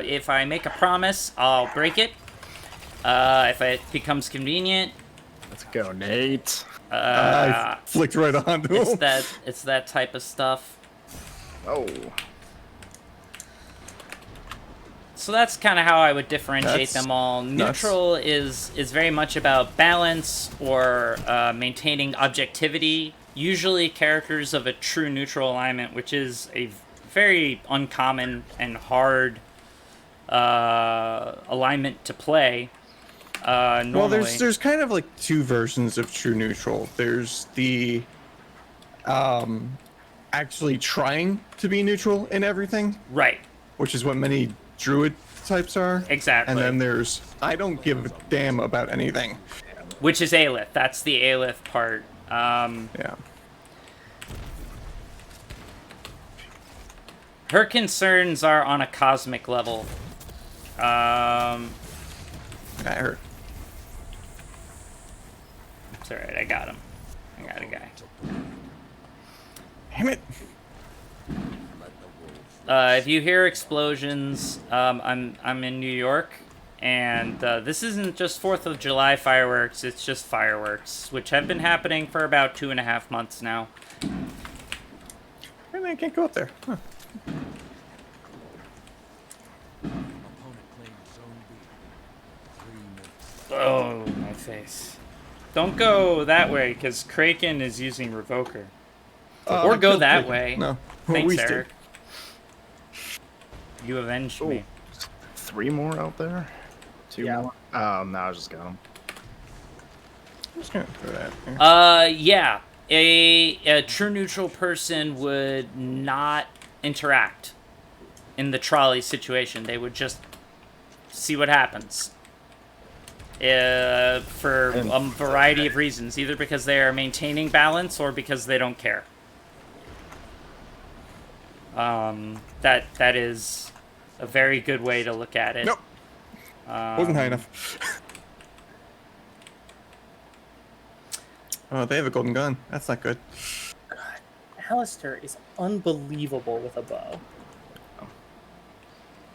if I make a promise, I'll break it. If it becomes convenient, Let's go, Nate. I flicked right onto him. it's that type of stuff. Oh. So that's kind of how I would differentiate That's them all. nuts. Neutral is very much about balance or maintaining objectivity. Usually characters of a true neutral alignment, which is a very uncommon and hard alignment to play. Normally. Well, there's kind of like two versions of true neutral. There's the actually trying to be neutral in everything, Right. which is what many druid types are. Exactly. And then there's I don't give a damn about anything. Which is Aelith. That's the Aelith part. Yeah. Her concerns are on a cosmic level. That hurt. It's alright, I got him. I got a guy. Damn it. If you hear explosions, I'm in New York, and this isn't just 4th of July fireworks, it's just fireworks, which have been happening for about 2.5 months now. And I can't go up there. Huh. Opponent claims Zone B. 3 minutes. Oh, my face. Don't go that way, because Kraken is using Revoker. Or I go killed that Kraken. way. No. Thanks, we Eric. You avenged me. 3 more out there? 2 Yeah. more? Oh, no, I just got them. I'm just gonna throw that. There. Yeah. A true neutral person would not interact in the trolley situation. They would just see what happens. For a variety of reasons, either because they are maintaining balance or because they don't care. That is a very good way to look at it. Nope. Wasn't high enough. Oh, they have a golden gun. That's not good. Alistair is unbelievable with a bow.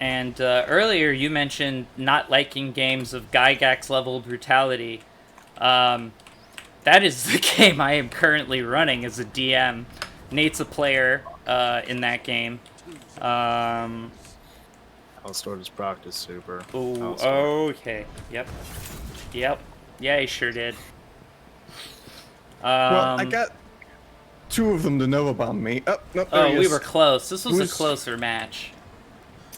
And earlier you mentioned not liking games of Gygax level brutality. That is the game I am currently running as a DM. Nate's a player in that game. Alistair just procced his super. Ooh, Alistair. okay. Yep. Yeah, he sure did. Well, I got 2 of them to Nova Bomb me. Oh, no, there he we is. were close. This was a Who's- closer match.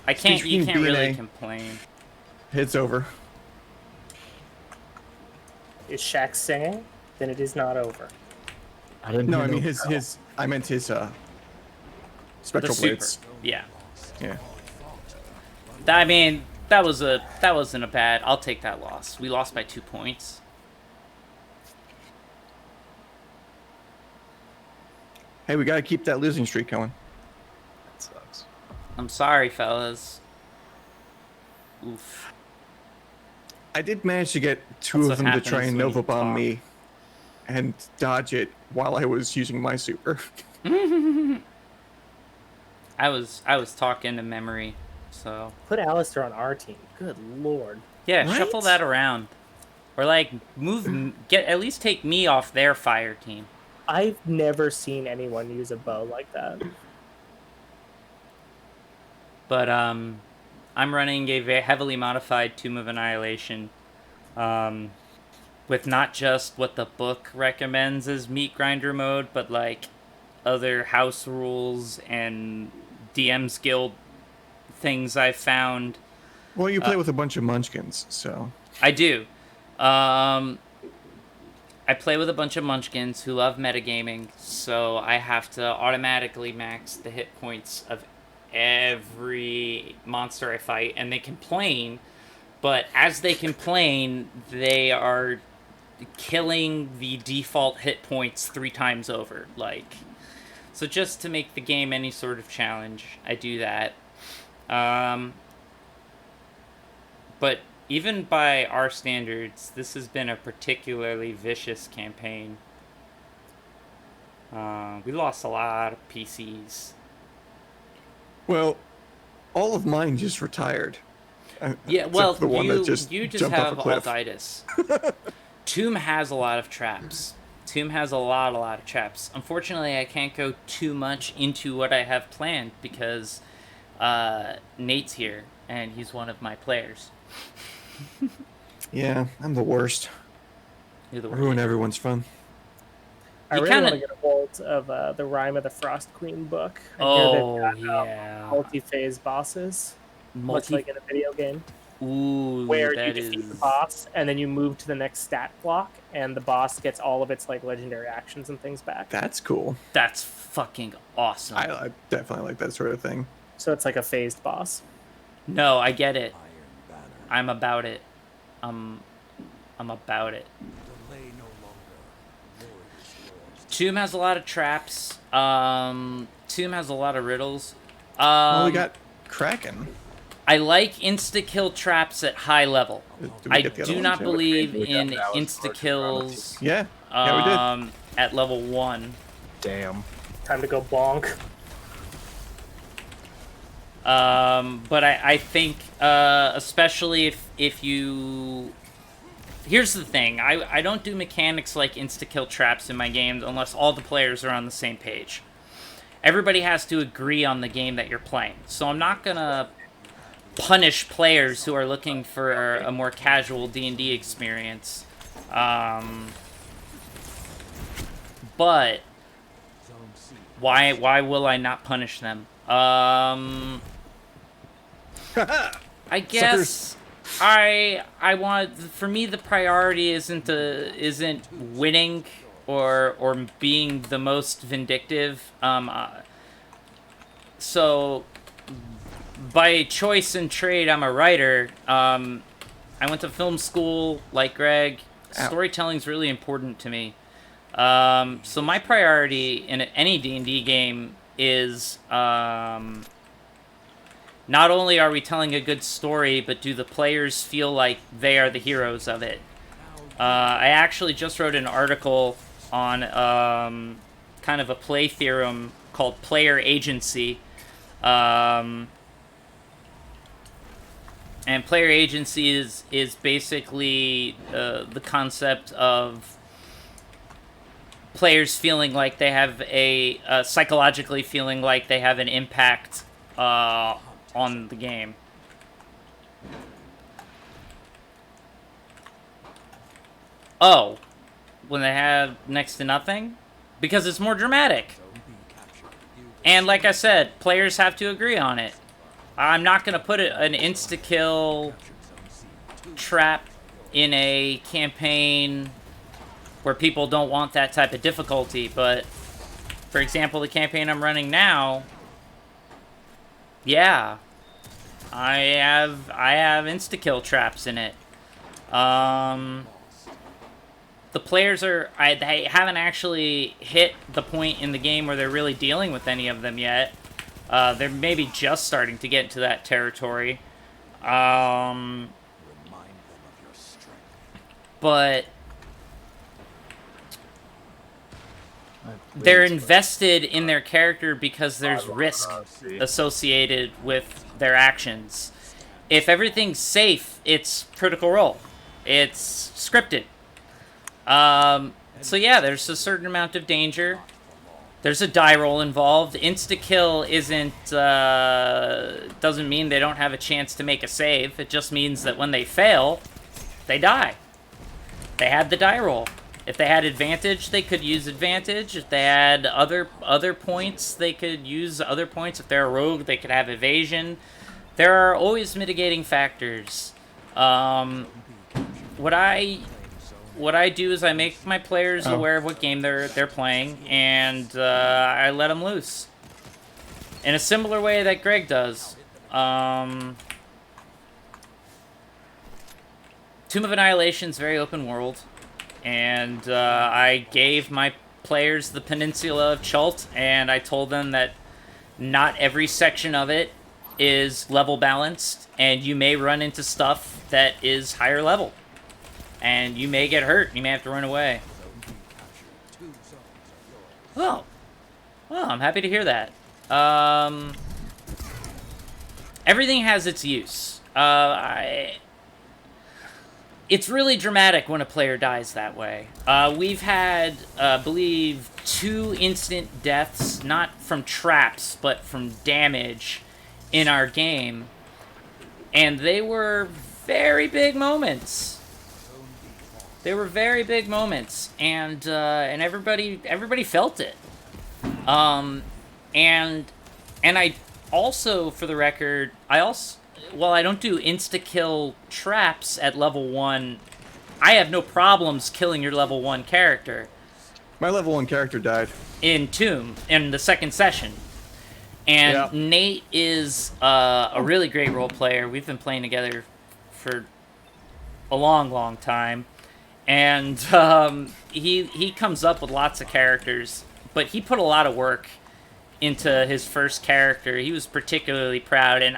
I can't. Speech You between can't B and really A. complain. It's over. Is Shaq singing? Then it is not over. I didn't. No, hear I mean no his bell. his. I meant his The spectral super. blades. Yeah. Yeah. I mean, that wasn't a bad. I'll take that loss. We lost by 2 points. Hey, we gotta keep that losing streak going. That sucks. I'm sorry, fellas. Oof. I did manage to get two That's of what them to try happens and when you Nova Bomb talk. me and dodge it while I was using my super. I was talking to memory, so Put Alistair on our team. Good lord. yeah, Right? shuffle that around, or like get at least take me off their fire team. I've never seen anyone use a bow like that. But I'm running a very heavily modified Tomb of Annihilation, with not just what the book recommends as meat grinder mode, but like other house rules and DM's Guild things I've found. Well, you play with a bunch of munchkins, so. I do. I play with a bunch of munchkins who love metagaming, so I have to automatically max the hit points of every monster I fight, and they complain, but as they complain, they are killing the default hit points 3 times over. Like, so just to make the game any sort of challenge, I do that. But even by our standards, this has been a particularly vicious campaign. We lost a lot of PCs. Well, all of mine just retired. Yeah, Except well, for the one that just you just jumped off have a cliff. altitis. Tomb has a lot of traps. Tomb has a lot of traps. Unfortunately, I can't go too much into what I have planned because Nate's here, and he's one of my players. Yeah, I'm the worst. You're the I ruin worst. everyone's fun. I You really want to kinda- get a hold of the Rime of the Frost Queen book. I hear Oh, they've got, yeah. multi-phase bosses, much like in a video game, Ooh, where you that defeat is... the boss and then you move to the next stat block, and the boss gets all of its like legendary actions and things back. That's cool. That's fucking awesome. I definitely like that sort of thing. So it's like a phased boss. No, I get it. Iron banner. I'm about it. I'm about it. Delay no longer. Lord is yours. Tomb has a lot of traps. Tomb has a lot of riddles. Well, we got Kraken. I like insta-kill traps at high level. Did we I get the other do one? not Yeah, believe we got in Dallas insta-kills Yeah, yeah, we did. at level 1. Damn. Time to go bonk. But I think, especially if you... Here's the thing. I don't do mechanics like insta-kill traps in my games unless all the players are on the same page. Everybody has to agree on the game that you're playing. So I'm not going to punish players who are looking for a more casual D&D experience. But Zone C. why will I not punish them? I guess I want, for me, the priority isn't winning or being the most vindictive. So by choice and trade, I'm a writer. I went to film school like Greg. Ow. Storytelling's really important to me. So my priority in any D&D game is not only are we telling a good story, but do the players feel like they are the heroes of it? I actually just wrote an article on kind of a play theorem called player agency. And player agency is basically the concept of players feeling like they have psychologically feeling like they have an impact on the game. Oh, when they have next to nothing? Because it's more dramatic. Zone B captured. You And like I said, players have to agree on it. I'm not gonna put an insta kill trap in a campaign where people don't want that type of difficulty, but for example, the campaign I'm running now, yeah, I have insta kill traps in it. The players they haven't actually hit the point in the game where they're really dealing with any of them yet. They're maybe just starting to get into that territory. But they're invested in their character because there's risk associated with their actions. If everything's safe, it's Critical Role. It's scripted. So yeah, there's a certain amount of danger. There's a die roll involved. Insta-kill doesn't mean they don't have a chance to make a save. It just means that when they fail, they die. They had the die roll. If they had advantage, they could use advantage. If they had other points, they could use other points. If they're a rogue, they could have evasion. There are always mitigating factors. What I do is I make my players aware of what game they're playing, and I let them loose. In a similar way that Greg does. Tomb of Annihilation's very open world, and I gave my players the Peninsula of Chult, and I told them that not every section of it is level balanced, and you may run into stuff that is higher level. And you may get hurt, you may have to run away. Well, I'm happy to hear that. Everything has its use. It's really dramatic when a player dies that way. We've had, I believe, 2 instant deaths, not from traps, but from damage in our game. And they were very big moments. They were very big moments, and everybody felt it. And I also, for the record, while I don't do insta-kill traps at level 1, I have no problems killing your level 1 character. My level 1 character died. In Tomb, in the second session. And yeah. Nate is a really great role player. We've been playing together for a long, long time. And he comes up with lots of characters, but he put a lot of work into his first character. He was particularly proud, and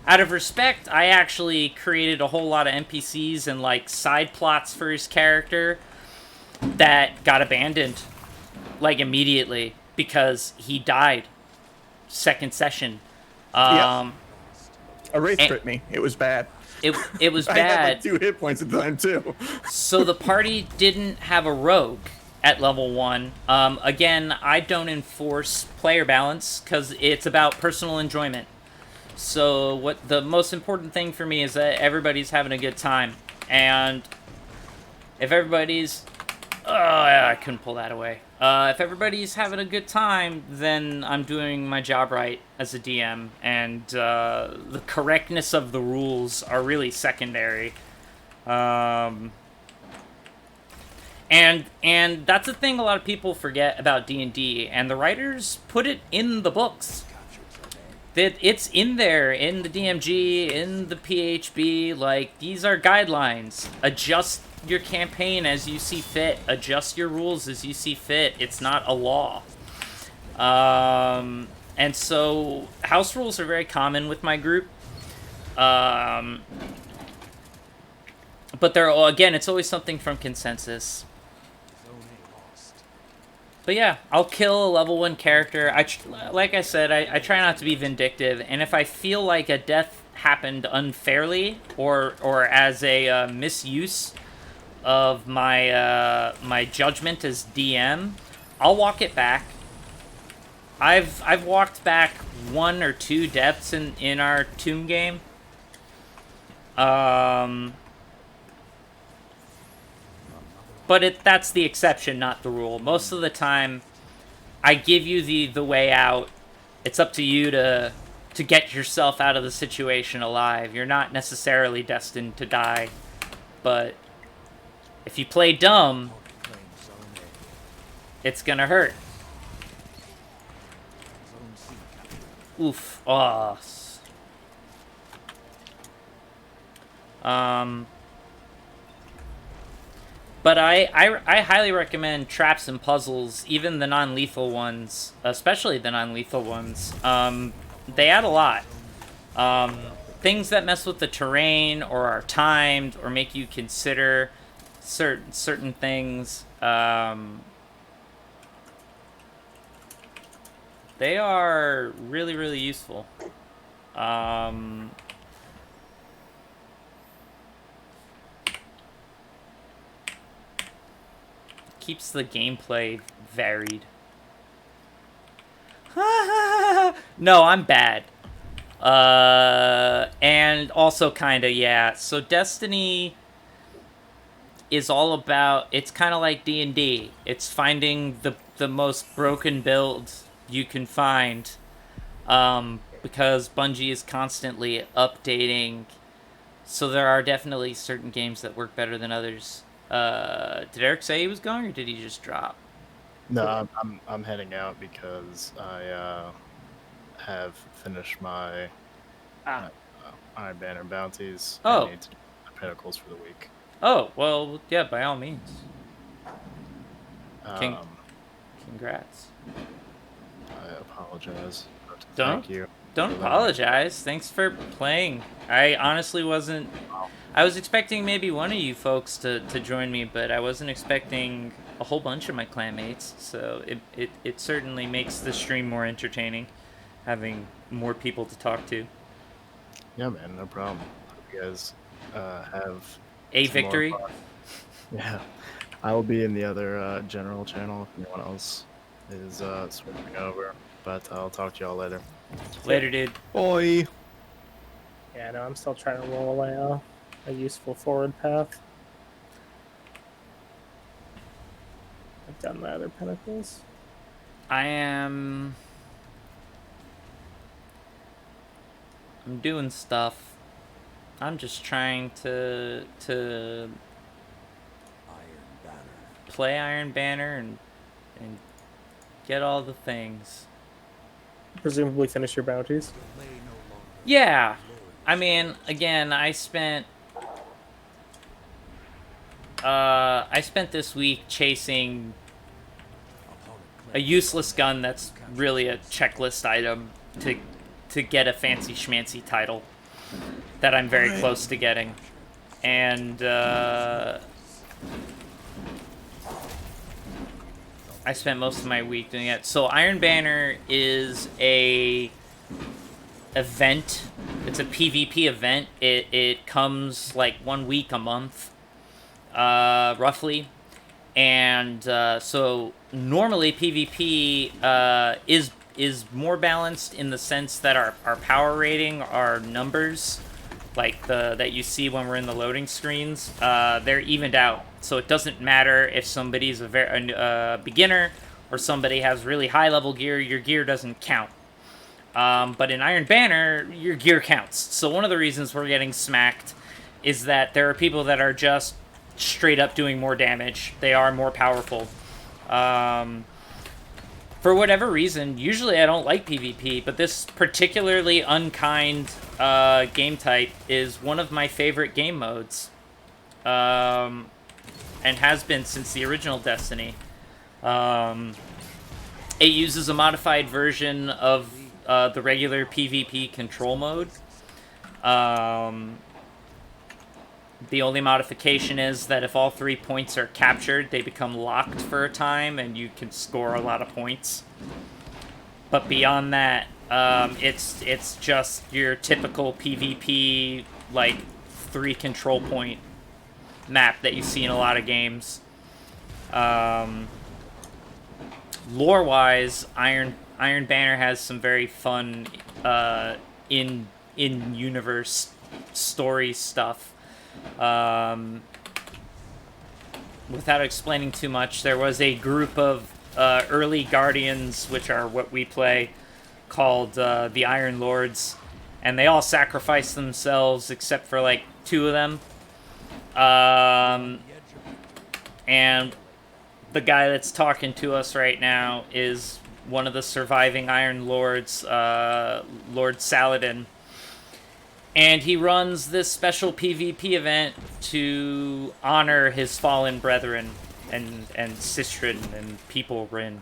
out of respect, I actually created a whole lot of NPCs and like side plots for his character that got abandoned like immediately because he died second session. A wraith crit me. It was bad. It was bad. I had like 2 hit points at the time too. So the party didn't have a rogue at level 1. Again, I don't enforce player balance because it's about personal enjoyment. So what the most important thing for me is that everybody's having a good time. And if everybody's... I couldn't pull that away. If everybody's having a good time, then I'm doing my job right as a DM, and the correctness of the rules are really secondary. And that's the thing a lot of people forget about D&D, and the writers put it in the books. That it's in there, in the DMG, in the PHB, like, these are guidelines. Adjust your campaign as you see fit. Adjust your rules as you see fit. It's not a law. And so, house rules are very common with my group. But again, it's always something from consensus. But yeah, I'll kill a level 1 character. Like I said, I try not to be vindictive, and if I feel like a death happened unfairly or as a misuse of my judgment as DM, I'll walk it back. I've walked back 1 or 2 deaths in our Tomb game. But that's the exception, not the rule. Most of the time, I give you the way out. It's up to you to to get yourself out of the situation alive. You're not necessarily destined to die, but if you play dumb, Claim Zone it's gonna hurt. A. Zone C captured. Oof. Oh. But I highly recommend traps and puzzles, even the non-lethal ones, especially the non-lethal ones. They add a lot. Things that mess with the terrain or are timed or make you consider certain things. They are really, really useful. Keeps the gameplay varied. No, I'm bad. And also kinda, yeah. So Destiny is all about, it's kind of like D&D. It's finding the most broken build you can find. Because Bungie is constantly updating. So there are definitely certain games that work better than others. Did Eric say he was going, or did he just drop? No, I'm heading out because I have finished my Iron Banner bounties. Oh. I need to do the pinnacles for the week. Oh, well, yeah, by all means. Um, Congrats. I apologize. But Don't. Thank you. Don't for that. apologize. Thanks for playing. I honestly wasn't... I was expecting maybe one of you folks to join me, but I wasn't expecting a whole bunch of my clanmates, so it certainly makes the stream more entertaining, having more people to talk to. Yeah, man, no problem. Hope you guys have A some more victory? fun. Yeah, I will be in the other general channel if anyone else is switching over. But I'll talk to y'all later. Later, dude. Oi. Yeah, no, I'm still trying to roll a useful forward path. I've done my other pinnacles. I'm doing stuff. I'm just trying to Iron Banner. play Iron Banner and get all the things. Presumably finish your bounties. Delay no longer. Yeah. Glorious. I mean, again, I spent this week chasing Opponent a claims useless Zone A. gun that's Captured really a Zone C. checklist item to get a fancy schmancy title that I'm very Right. close to getting. And I spent most of my week doing it. So Iron Banner is a event. It's a PvP event. It comes like 1 week a month, roughly. And so normally PvP is more balanced in the sense that our power rating, our numbers, like that you see when we're in the loading screens, they're evened out. So it doesn't matter if somebody's a beginner or somebody has really high level gear. Your gear doesn't count. But in Iron Banner, your gear counts. So one of the reasons we're getting smacked is that there are people that are just straight up doing more damage. They are more powerful. For whatever reason, usually I don't like PvP, but this particularly unkind game type is one of my favorite game modes. And has been since the original Destiny. It uses a modified version of the regular PvP control mode. The only modification is that if all 3 points are captured, they become locked for a time, and you can score a lot of points. But beyond that, it's just your typical PvP, like 3 control point map that you see in a lot of games. Lore-wise, Iron Banner has some very fun in-universe story stuff. Without explaining too much, there was a group of early Guardians, which are what we play, called the Iron Lords, and they all sacrifice themselves except for like 2 of them. And the guy that's talking to us right now is one of the surviving Iron Lords, Lord Saladin. And he runs this special PvP event to honor his fallen brethren and Sistrin and People Rin.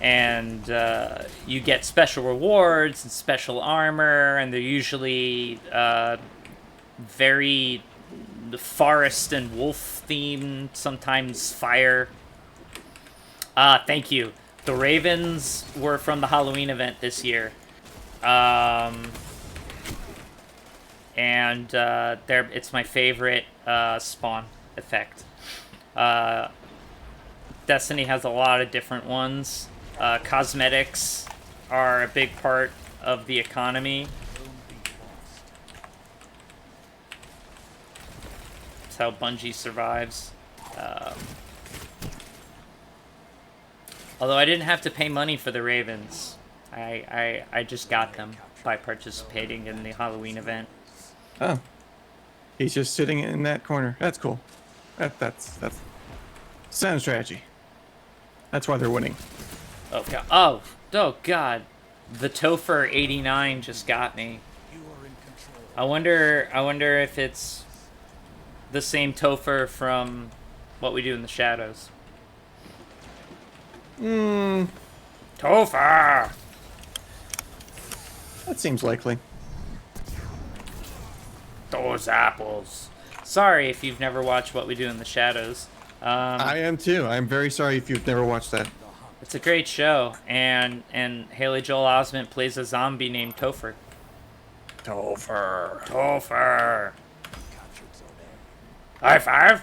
And you get special rewards and special armor, and they're usually very forest and wolf themed, sometimes fire. Thank you. The ravens were from the Halloween event this year. And it's my favorite spawn effect. Destiny has a lot of different ones. Cosmetics are a big part of the economy. That's how Bungie survives. Although I didn't have to pay money for the ravens. I just got them by participating in the Halloween event. Oh. He's just sitting in that corner. That's cool. That's sound strategy. That's why they're winning. Oh god. Oh god. The Topher 89 just got me. I wonder if it's the same Topher from What We Do in the Shadows. Topher! That seems likely. Those apples. Sorry if you've never watched What We Do in the Shadows. I am too. I'm very sorry if you've never watched that. It's a great show, and Haley Joel Osment plays a zombie named Topher. Topher. High five.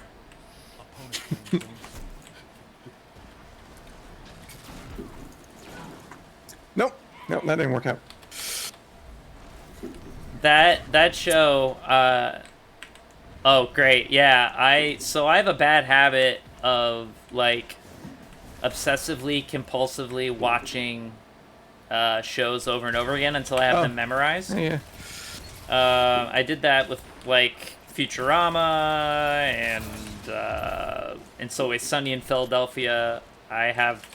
Nope, that didn't work out. That show. Oh, great. Yeah, I have a bad habit of like obsessively, compulsively watching shows over and over again until I have them memorized. Yeah. I did that with like Futurama and It's Always Sunny in Philadelphia. I have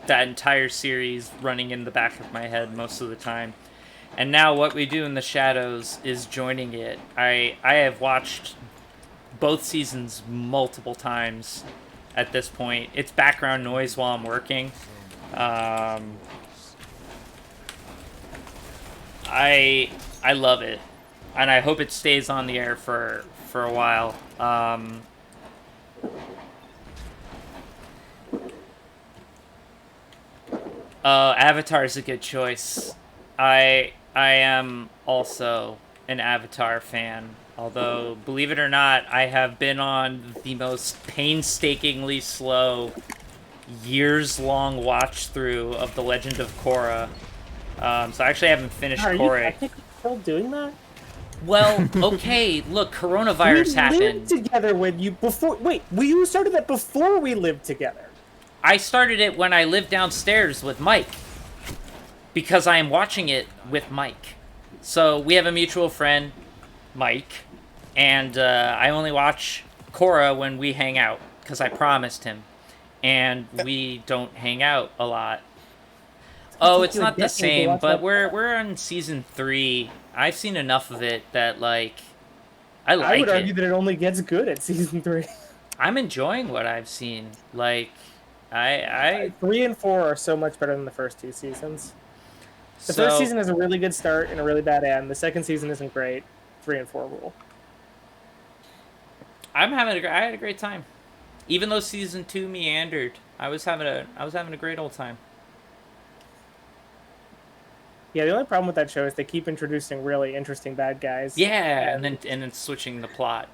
that entire series running in the back of my head most of the time. And now What We Do in the Shadows is joining it. I have watched both seasons multiple times at this point. It's background noise while I'm working. I love it. And I hope it stays on the air for a while. Avatar is a good choice. I am also an Avatar fan. Although, believe it or not, I have been on the most painstakingly slow, years-long watch-through of The Legend of Korra. So I actually haven't finished Korra. I think you're still doing that? Well, okay, look, coronavirus happened. We lived together when you before. Wait, you started that before we lived together. I started it when I lived downstairs with Mike. Because I am watching it with Mike. So we have a mutual friend, Mike, and I only watch Korra when we hang out, because I promised him. And we don't hang out a lot. Oh, it's not the same, but we're on season 3. I've seen enough of it that, like, I like it. I would argue that it only gets good at season 3. I'm enjoying what I've seen. Like, I 3 and 4 are so much better than the first 2 seasons. The first season has a really good start and a really bad end. The second season isn't great. 3 and 4 rule. I had a great time. Even though season 2 meandered, I was having a great old time. Yeah, the only problem with that show is they keep introducing really interesting bad guys. Yeah, and then switching the plot.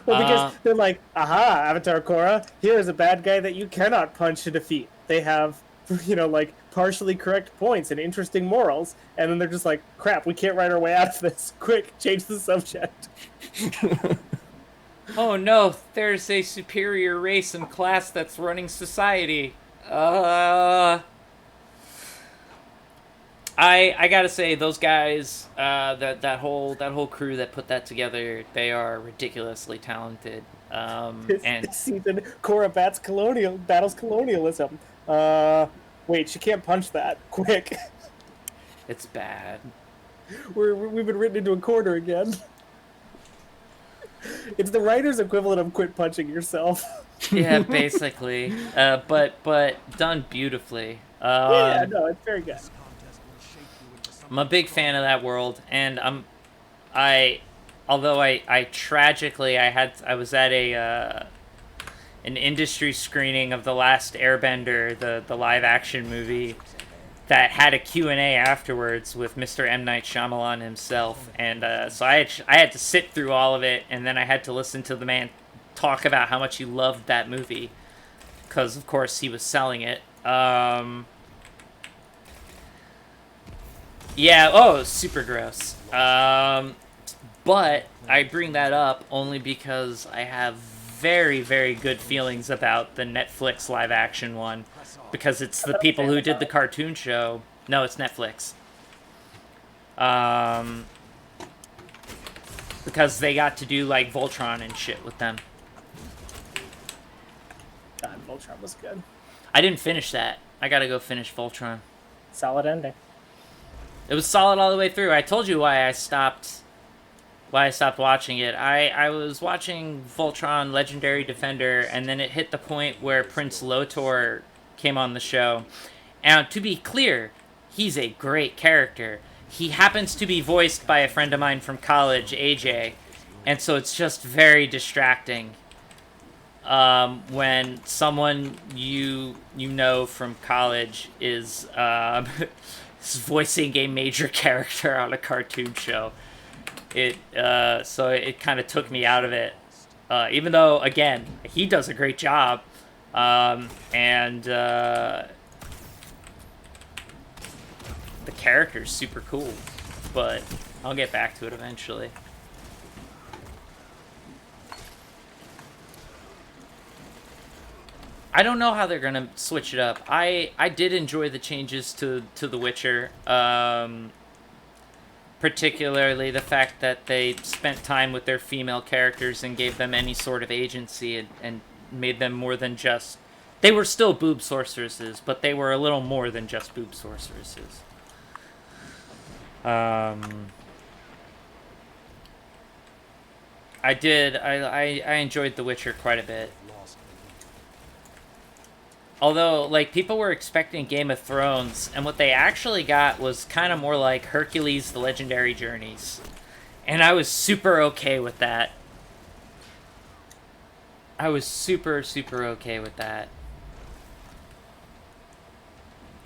Well, because they're like, aha, Avatar Korra, here is a bad guy that you cannot punch to defeat. They have, like, partially correct points and interesting morals, and then they're just like, crap, we can't write our way out of this. Quick, change the subject. Oh no, there's a superior race and class that's running society. I gotta say those guys, that whole crew that put that together, they are ridiculously talented. And This season, Cora battles colonialism. Wait, she can't punch that. Quick, it's bad. we've been written into a corner again. It's the writer's equivalent of quit punching yourself. Yeah, basically. But done beautifully. Yeah, no, it's very good. I'm a big fan of that world, and I, although I tragically I was at an industry screening of the last Airbender, the live action movie, that had a Q&A afterwards with Mr. M. Night Shyamalan himself, and so I had to sit through all of it, and then I had to listen to the man talk about how much he loved that movie, because of course he was selling it. Yeah, oh, super gross. But I bring that up only because I have very, very good feelings about the Netflix live action one, because it's the people who did the cartoon show. No, it's Netflix. Because they got to do like Voltron and shit with them. God, Voltron was good. I didn't finish that. I gotta go finish Voltron. Solid ending. It was solid all the way through. I told you why I stopped watching it. I was watching Voltron Legendary Defender, and then it hit the point where Prince Lotor came on the show. And to be clear, he's a great character. He happens to be voiced by a friend of mine from college, AJ, and so it's just very distracting when someone you know from college is is voicing a major character on a cartoon show. So it kind of took me out of it. Even though, again, he does a great job, and the character's super cool. But I'll get back to it eventually. I don't know how they're gonna switch it up. I did enjoy the changes to The Witcher. Particularly the fact that they spent time with their female characters and gave them any sort of agency, and made them more than just... They were still boob sorceresses, but they were a little more than just boob sorceresses. I enjoyed The Witcher quite a bit. Although, like, people were expecting Game of Thrones, and what they actually got was kind of more like Hercules: The Legendary Journeys. And I was super okay with that. I was super, super okay with that.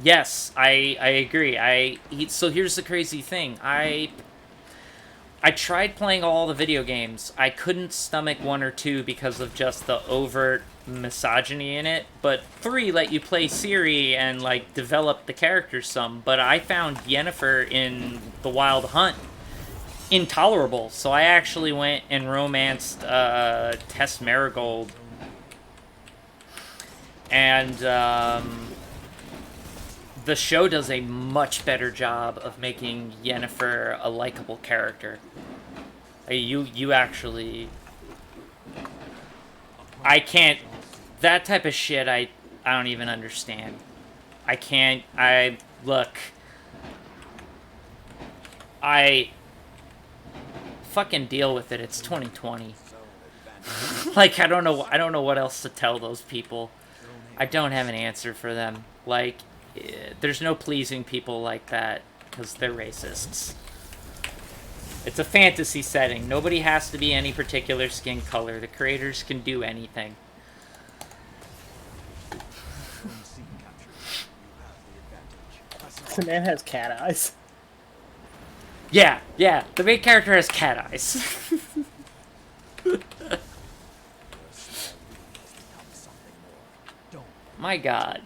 Yes, I agree. So here's the crazy thing. I tried playing all the video games. I couldn't stomach 1 or 2 because of just the overt misogyny in it, but 3 let you play Ciri and like develop the characters some. But I found Yennefer in The Wild Hunt intolerable, so I actually went and romanced Tess Marigold, and the show does a much better job of making Yennefer a likable character. You actually... I can't... That type of shit, I don't even understand. I can't... Look... Fucking deal with it. It's 2020. Like, I don't know what else to tell those people. I don't have an answer for them. Like... There's no pleasing people like that, because they're racists. It's a fantasy setting. Nobody has to be any particular skin color. The creators can do anything. The man has cat eyes. Yeah. The main character has cat eyes. My god.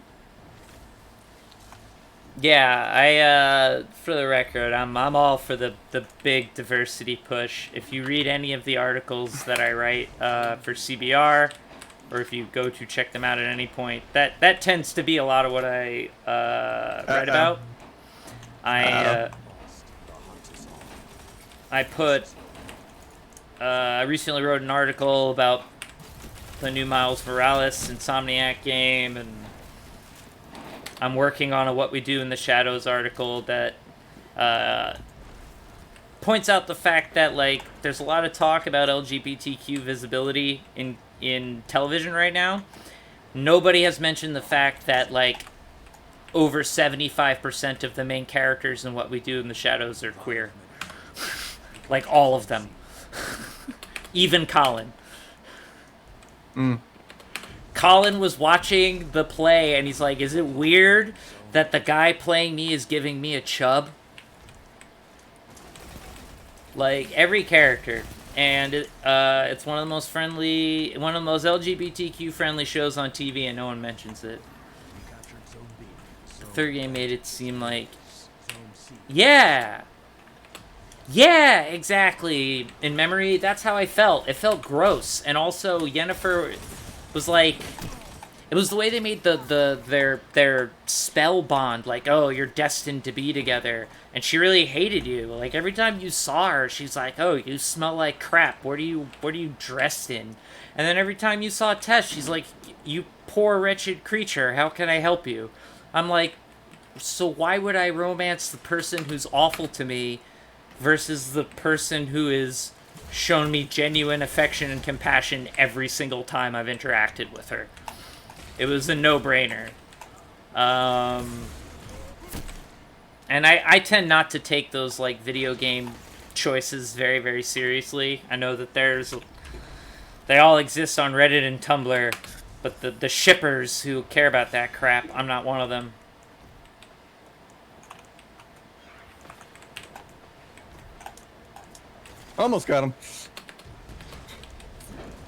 Yeah, for the record, I'm all for the big diversity push. If you read any of the articles that I write for CBR, or if you go to check them out at any point, that tends to be a lot of what I write Uh-oh. about. I Uh-oh. I put I recently wrote an article about the new Miles Morales Insomniac game, and I'm working on a What We Do in the Shadows article that points out the fact that like there's a lot of talk about LGBTQ visibility in television right now. Nobody has mentioned the fact that like over 75% of the main characters in What We Do in the Shadows are queer. Like all of them. Even Colin. Mm. Colin was watching the play and he's like, is it weird that the guy playing me is giving me a chub? Like, every character. And it's one of the most LGBTQ friendly shows on TV and no one mentions it. The third game made it seem like, yeah, exactly. In memory, that's how I felt. It felt gross. And also, Yennefer was like, it was the way they made their spell bond. Like, oh, you're destined to be together, and she really hated you. Like every time you saw her, she's like, oh, you smell like crap. What are you dressed in? And then every time you saw Tess, she's like, you poor wretched creature. How can I help you? I'm like, so why would I romance the person who's awful to me versus the person who is shown me genuine affection and compassion every single time I've interacted with her? It was a no-brainer. And I tend not to take those like video game choices very, very seriously. I know that they all exist on Reddit and Tumblr, but the shippers who care about that crap, I'm not one of them. Almost got him.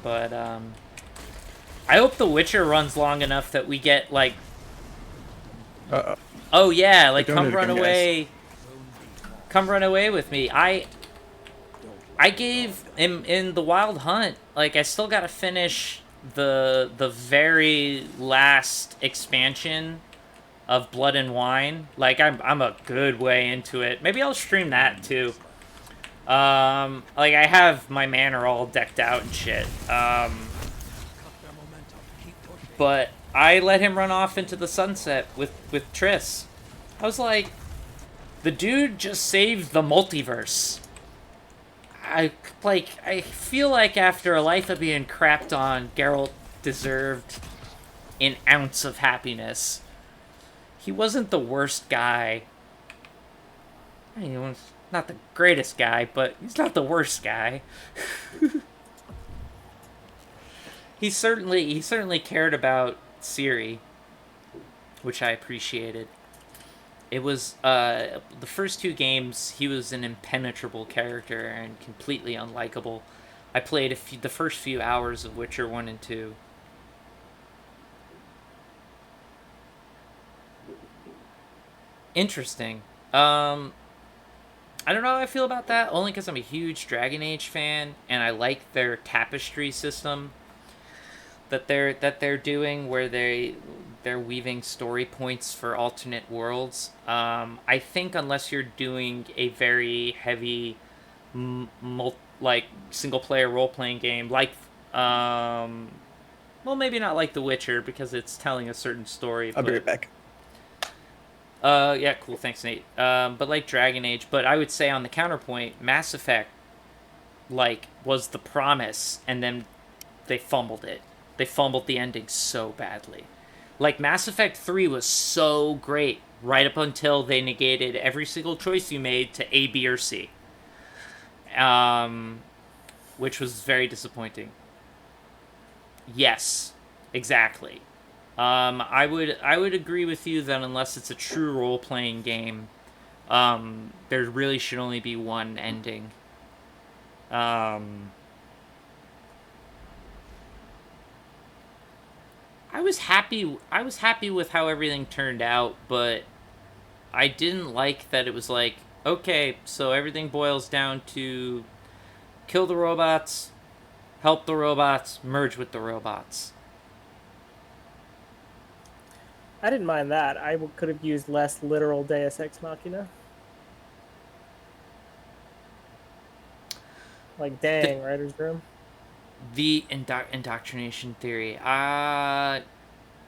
But I hope The Witcher runs long enough that we get like, Uh-oh. oh yeah, like Come run away with me. I gave in the Wild Hunt, like I still gotta finish the very last expansion of Blood and Wine. Like I'm a good way into it. Maybe I'll stream that too. Like I have my manor all decked out and shit. But I let him run off into the sunset with Triss. I was like, the dude just saved the multiverse. I feel like after a life of being crapped on, Geralt deserved an ounce of happiness. He wasn't the worst guy. I mean, he was not the greatest guy, but he's not the worst guy. He certainly cared about Ciri, which I appreciated. It was the first two games he was an impenetrable character and completely unlikable. I played the first few hours of Witcher 1 and 2. Interesting. I don't know how I feel about that, only because I'm a huge Dragon Age fan and I like their tapestry system that they're doing, where they're weaving story points for alternate worlds. I think unless you're doing a very heavy, like single player role playing game, like well, maybe not like The Witcher because it's telling a certain story. I'll be right back. Yeah, cool. Thanks, Nate. But like Dragon Age, but I would say on the counterpoint, Mass Effect, like, was the promise, and then they fumbled it. They fumbled the ending so badly. Like, Mass Effect 3 was so great, right up until they negated every single choice you made to A, B, or C. Which was very disappointing. Yes, exactly. I would agree with you that unless it's a true role-playing game, there really should only be one ending. I was happy with how everything turned out, but I didn't like that it was like, okay, so everything boils down to kill the robots, help the robots, merge with the robots. I didn't mind that. Could have used less literal Deus Ex Machina. Like, dang, writer's room. The indoctrination theory.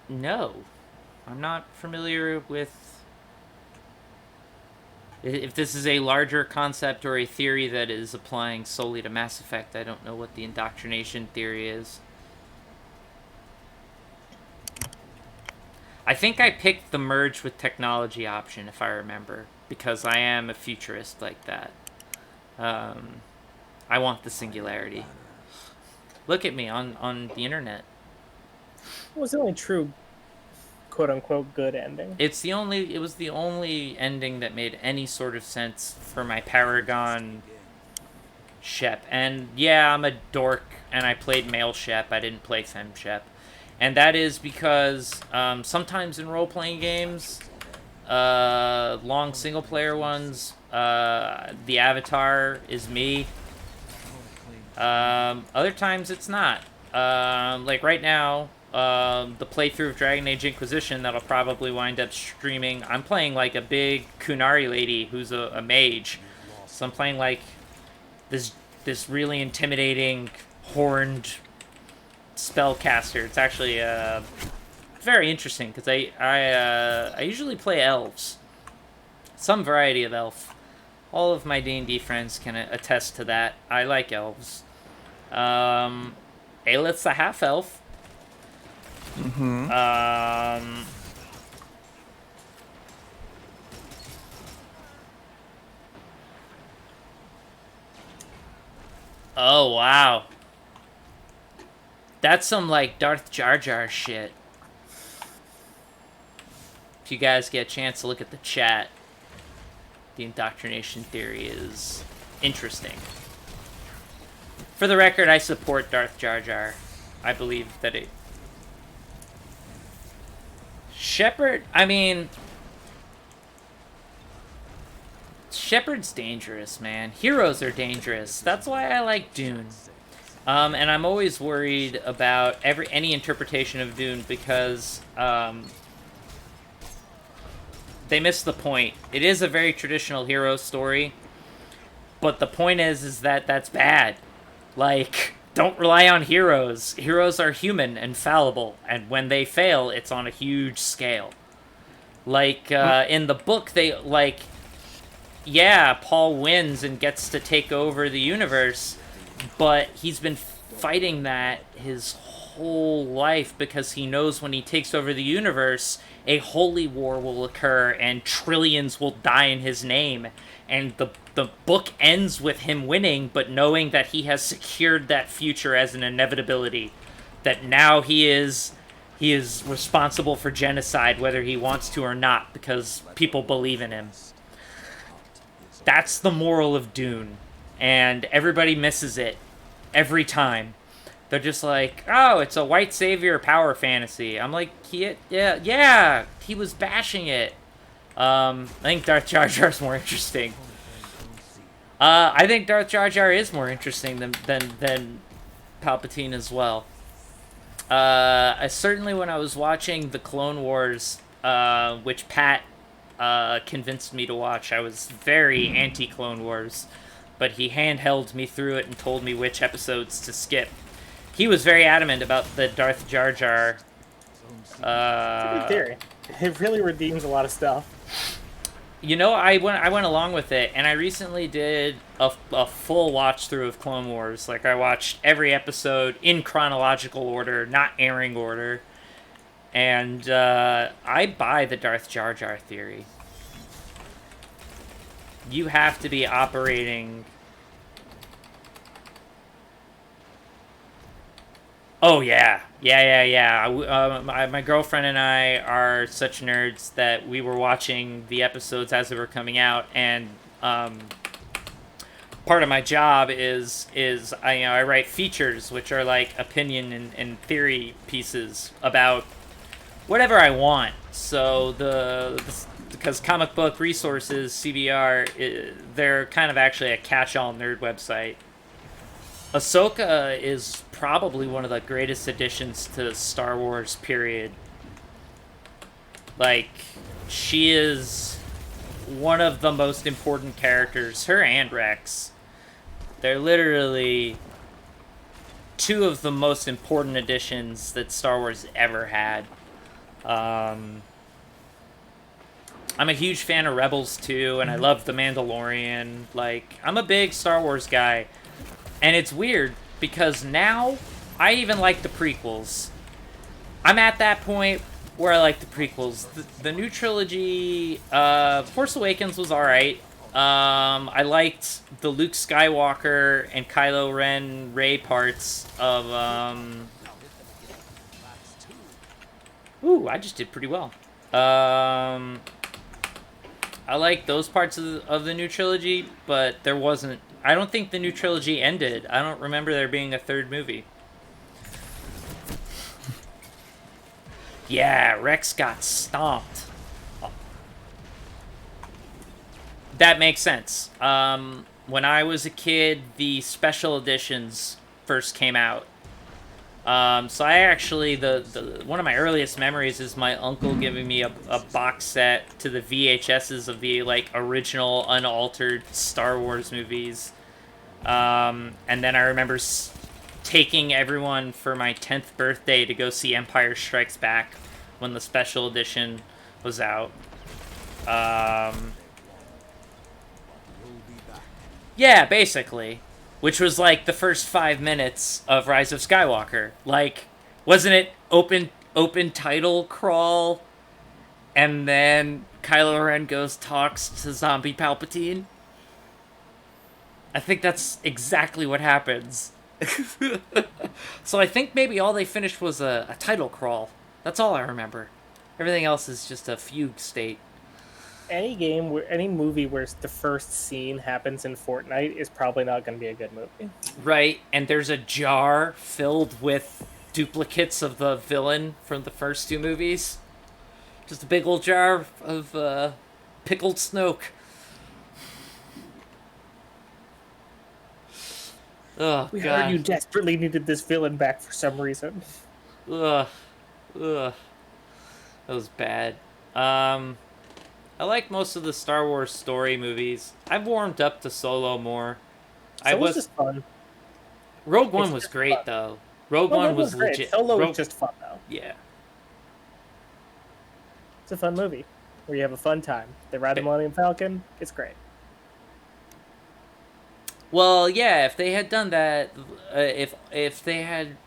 No. I'm not familiar with... If this is a larger concept or a theory that is applying solely to Mass Effect, I don't know what the indoctrination theory is. I think I picked the merge with technology option, if I remember, because I am a futurist like that. I want the singularity. Look at me on the internet. It was the only true, quote-unquote, good ending. It was the only ending that made any sort of sense for my Paragon Shep. And yeah, I'm a dork, and I played male Shep. I didn't play femme Shep. And that is because sometimes in role-playing games, long single-player ones, the avatar is me. Other times it's not. Like right now, the playthrough of Dragon Age Inquisition that I'll probably wind up streaming, I'm playing like a big Kunari lady who's a mage. So I'm playing like this really intimidating horned spellcaster. It's actually very interesting because I usually play elves, some variety of elf. All of my D&D friends can attest to that. I like elves. Aelith's a half elf. Mm-hmm. Oh wow. That's some, like, Darth Jar Jar shit. If you guys get a chance to look at the chat, the indoctrination theory is interesting. For the record, I support Darth Jar Jar. I believe that it... Shepard, I mean... Shepard's dangerous, man. Heroes are dangerous. That's why I like Dune. And I'm always worried about any interpretation of Dune because they miss the point. It is a very traditional hero story, but the point is that that's bad. Like, don't rely on heroes. Heroes are human and fallible, and when they fail, it's on a huge scale. Like, in the book, yeah, Paul wins and gets to take over the universe, but he's been fighting that his whole life because he knows when he takes over the universe, a holy war will occur and trillions will die in his name. And the book ends with him winning, but knowing that he has secured that future as an inevitability. That now he is responsible for genocide, whether he wants to or not, because people believe in him. That's the moral of Dune. And everybody misses it. Every time. They're just like, oh, it's a white savior power fantasy. I'm like, yeah, he was bashing it. I think Darth Jar Jar is more interesting. I think Darth Jar Jar is more interesting than Palpatine as well. Certainly when I was watching the Clone Wars, which Pat convinced me to watch, I was very anti-Clone Wars. But he handheld me through it and told me which episodes to skip. He was very adamant about the Darth Jar Jar. It's a good theory. It really redeems a lot of stuff. You know, I went along with it, and I recently did a full watch through of Clone Wars. Like, I watched every episode in chronological order, not airing order. And I buy the Darth Jar Jar theory. You have to be operating... Oh, yeah. My girlfriend and I are such nerds that we were watching the episodes as they were coming out, and part of my job is I write features, which are like opinion and theory pieces about whatever I want. So because Comic Book Resources (CBR) they're kind of actually a catch-all nerd website. Ahsoka is probably one of the greatest additions to Star Wars. Period. Like, she is one of the most important characters. Her and Rex. They're literally two of the most important additions that Star Wars ever had. I'm a huge fan of Rebels too, and I love The Mandalorian. Like, I'm a big Star Wars guy. And it's weird, because now I even like the prequels. I'm at that point where I like the prequels. The new trilogy, Force Awakens was alright. I liked the Luke Skywalker and Kylo Ren Rey parts of, Ooh, I just did pretty well. I like those parts of the new trilogy, but there wasn't... I don't think the new trilogy ended. I don't remember there being a third movie. Yeah, Rex got stomped. That makes sense. When I was a kid, the special editions first came out. So I actually, one of my earliest memories is my uncle giving me a box set to the VHSs of the, like, original unaltered Star Wars movies. And then I remember taking everyone for my 10th birthday to go see Empire Strikes Back when the special edition was out. Yeah, basically. Which was like the first 5 minutes of Rise of Skywalker. Like, wasn't it open title crawl, and then Kylo Ren talks to Zombie Palpatine? I think that's exactly what happens. So I think maybe all they finished was a title crawl. That's all I remember. Everything else is just a fugue state. Any movie where the first scene happens in Fortnite is probably not going to be a good movie. Right, and there's a jar filled with duplicates of the villain from the first two movies. Just a big old jar of pickled Snoke. Oh, we God. heard you desperately needed this villain back for some reason. Ugh. That was bad. I like most of the Star Wars story movies. I've warmed up to Solo more. Solo's just fun. Rogue One was great, fun. though. Rogue One was great. legit. Solo was just fun, though. Yeah. It's a fun movie where you have a fun time. They ride the Millennium Falcon. It's great. Well, yeah. If they had done that, if they had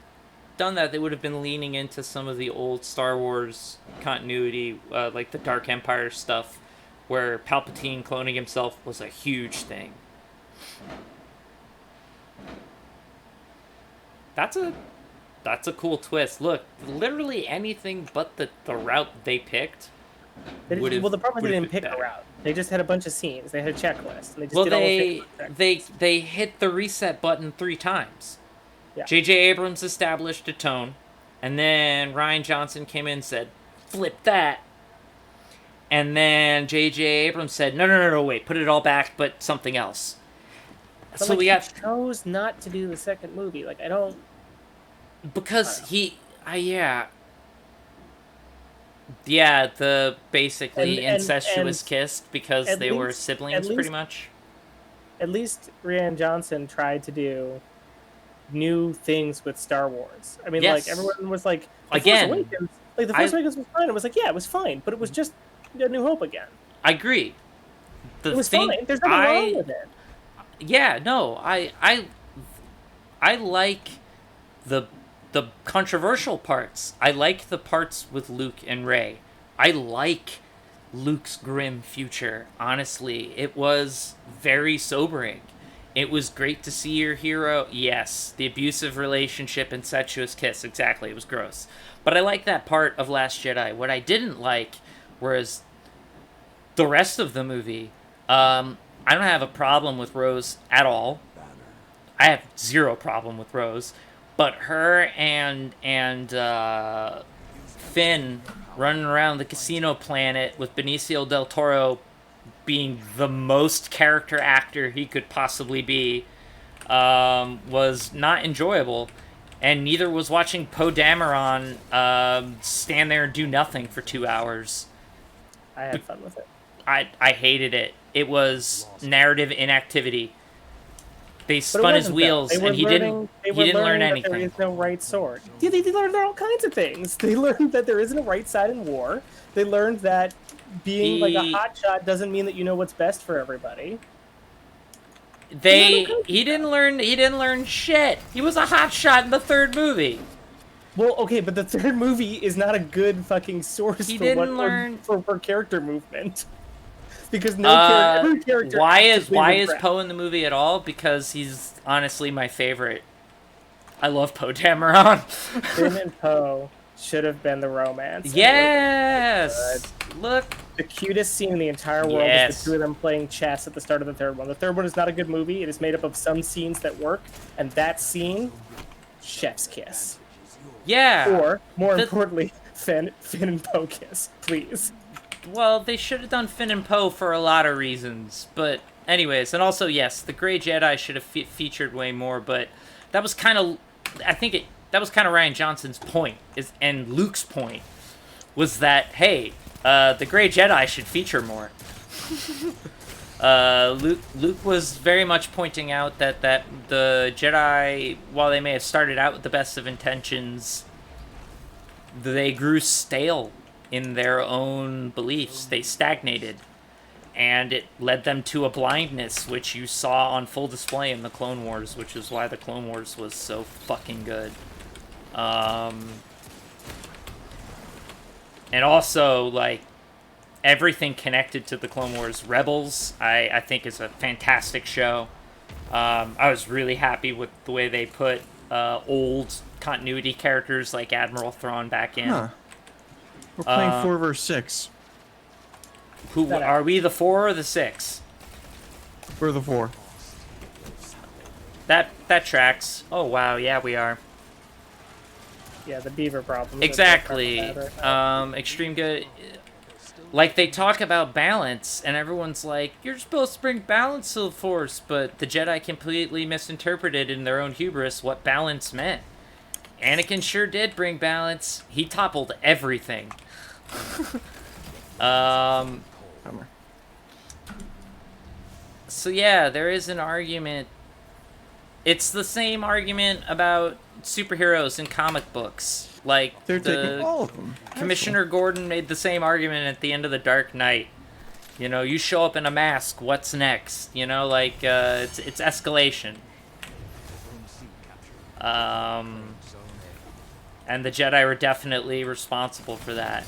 done that, they would have been leaning into some of the old Star Wars continuity, like the Dark Empire stuff, where Palpatine cloning himself was a huge thing. That's a cool twist. Look, literally anything but the route they picked. Well, the problem is they didn't pick a route. They just had a bunch of scenes. They had a checklist. And they just well, did all they hit the reset button 3 times. Yeah. J.J. Abrams established a tone, and then Rian Johnson came in and said, "Flip that." And then J.J. Abrams said, "No, wait, put it all back, but something else." But so like, we got he chose not to do the second movie. Like, I don't. because yeah, the basically incestuous kiss because they were siblings, pretty much. At least Rian Johnson tried to do new things with Star Wars. I mean, Yes. like, everyone was like, Again, The Force Awakens was fine. It was like, yeah, it was fine, but it was just A New Hope again. I agree. It was fine. There's nothing wrong with it. Yeah, no, I like the controversial parts. I like the parts with Luke and Rey. I like Luke's grim future. Honestly, it was very sobering. It was great to see your hero. Yes, the abusive relationship, incestuous kiss. Exactly, it was gross. But I like that part of Last Jedi. What I didn't like was the rest of the movie. I don't have a problem with Rose at all. I have zero problem with Rose. But her and Finn running around the casino planet with Benicio del Toro being the most character actor he could possibly be, was not enjoyable. And neither was watching Poe Dameron stand there and do nothing for 2 hours. I had fun with it. I hated it. It was narrative inactivity. They spun his wheels, and he didn't learn anything. There is no right sword. Yeah, they learned all kinds of things. They learned that there isn't a right side in war. They learned that being like a hotshot doesn't mean that you know what's best for everybody. He didn't learn shit. He was a hotshot in the third movie. Well, okay, but the third movie is not a good fucking source for character movement. Because every character. Why is Poe in the movie at all? Because he's honestly my favorite. I love Poe Dameron. Finn and Poe should have been the romance. Yes. Look. The cutest scene in the entire world is the two of them playing chess at the start of the third one. The third one is not a good movie. It is made up of some scenes that work, and that scene, chef's kiss. Yeah. Or more importantly, Finn and Poe kiss, please. Well, they should have done Finn and Poe for a lot of reasons, but anyways, and also yes, the Grey Jedi should have featured way more, but that was kind of, that was kind of Rian Johnson's point, and Luke's point, was that hey, the Grey Jedi should feature more. Luke was very much pointing out that the Jedi, while they may have started out with the best of intentions, they grew stale in their own beliefs. They stagnated, and it led them to a blindness, which you saw on full display in the Clone Wars, which is why the Clone Wars was so fucking good. And also, like, everything connected to the Clone Wars. Rebels, I think, is a fantastic show. I was really happy with the way they put old continuity characters like Admiral Thrawn back in. Huh. We're playing 4 versus 6. Who are we, the 4 or the 6? We're the 4. That tracks. Oh wow, yeah, we are. Yeah, the beaver problem. Exactly. Extreme good. Like, they talk about balance, and everyone's like, you're supposed to bring balance to the Force, but the Jedi completely misinterpreted in their own hubris what balance meant. Anakin sure did bring balance. He toppled everything. So yeah, there is an argument. It's the same argument about superheroes in comic books. Like, they're taking all of them. Commissioner Gordon made the same argument at the end of The Dark Knight. You know, you show up in a mask, what's next? You know, like, it's escalation. And the Jedi were definitely responsible for that.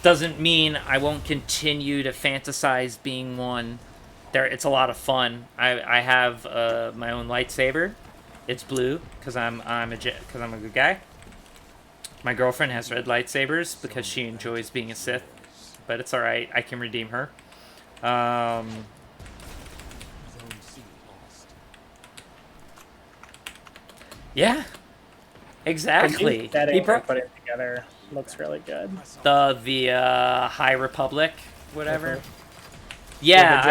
Doesn't mean I won't continue to fantasize being one. It's a lot of fun. I have my own lightsaber. It's blue because I'm a good guy. My girlfriend has red lightsabers because she enjoys being a Sith, but it's all right. I can redeem her. Yeah, exactly. That he put it together looks really good. The High Republic, whatever. Yeah,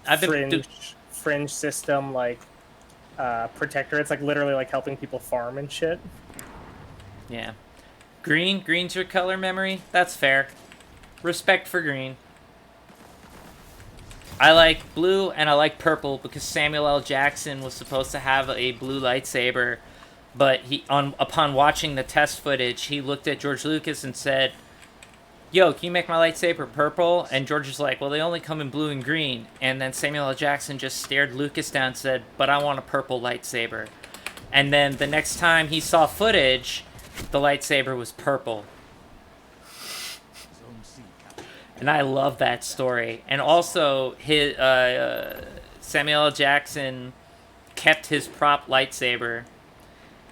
I've been fringe system, like protector. It's like literally like helping people farm and shit. Yeah. Green's your color memory? That's fair. Respect for green. I like blue and I like purple because Samuel L. Jackson was supposed to have a blue lightsaber, but upon watching the test footage, he looked at George Lucas and said, "Yo, can you make my lightsaber purple?" And George is like, "Well, they only come in blue and green." And then Samuel L. Jackson just stared Lucas down and said, "But I want a purple lightsaber." And then the next time he saw footage, the lightsaber was purple. And I love that story. And also, his Samuel L. Jackson kept his prop lightsaber,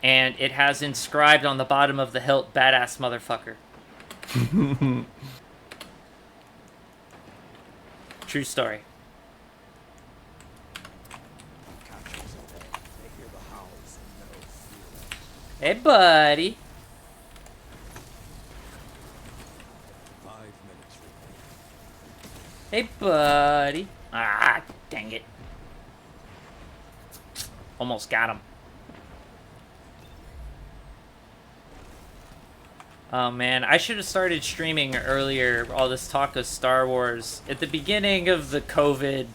and it has inscribed on the bottom of the hilt, "Badass motherfucker." True story. Hey, buddy. minutes remaining. Hey, buddy. Ah, dang it. Almost got him. Oh man, I should have started streaming earlier. All this talk of Star Wars. At the beginning of the COVID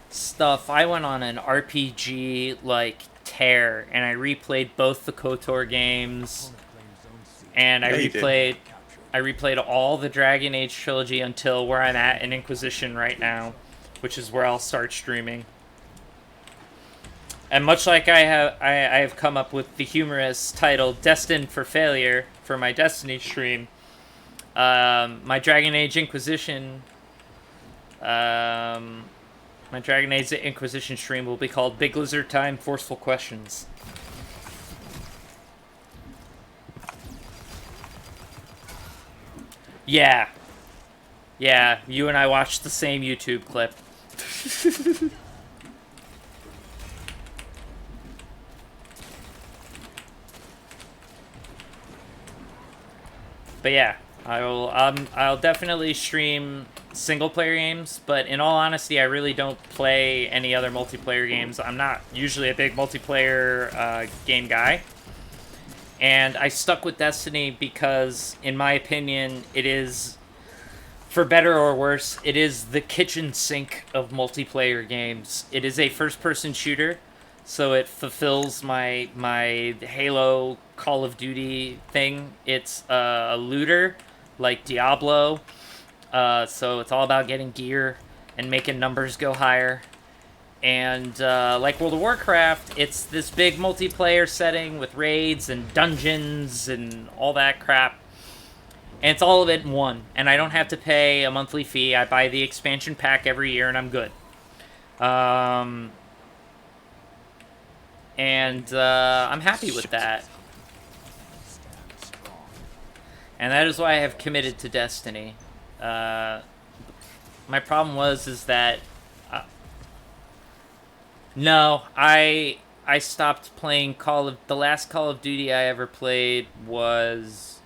stuff, I went on an RPG like tear, and I replayed both the KOTOR games, and Yeah, you did. I replayed all the Dragon Age trilogy until where I'm at in Inquisition right now, which is where I'll start streaming. And much like I have come up with the humorous title "Destined for Failure" for my Destiny stream. My Dragon Age Inquisition, my Dragon Age Inquisition stream will be called "Big Lizard Time Forceful Questions." Yeah, yeah. You and I watched the same YouTube clip. But yeah, I'll definitely stream single player games, but in all honesty, I really don't play any other multiplayer games. I'm not usually a big multiplayer game guy. And I stuck with Destiny because, in my opinion, it is, for better or worse, it is the kitchen sink of multiplayer games. It is a first-person shooter, so it fulfills my Halo Call of Duty thing. It's a looter, like Diablo, so it's all about getting gear and making numbers go higher. And like World of Warcraft, it's this big multiplayer setting with raids and dungeons and all that crap. And it's all of it in one. And I don't have to pay a monthly fee. I buy the expansion pack every year and I'm good. I'm happy with that. And that is why I have committed to Destiny. My problem is that... no, I stopped playing the last Call of Duty I ever played was...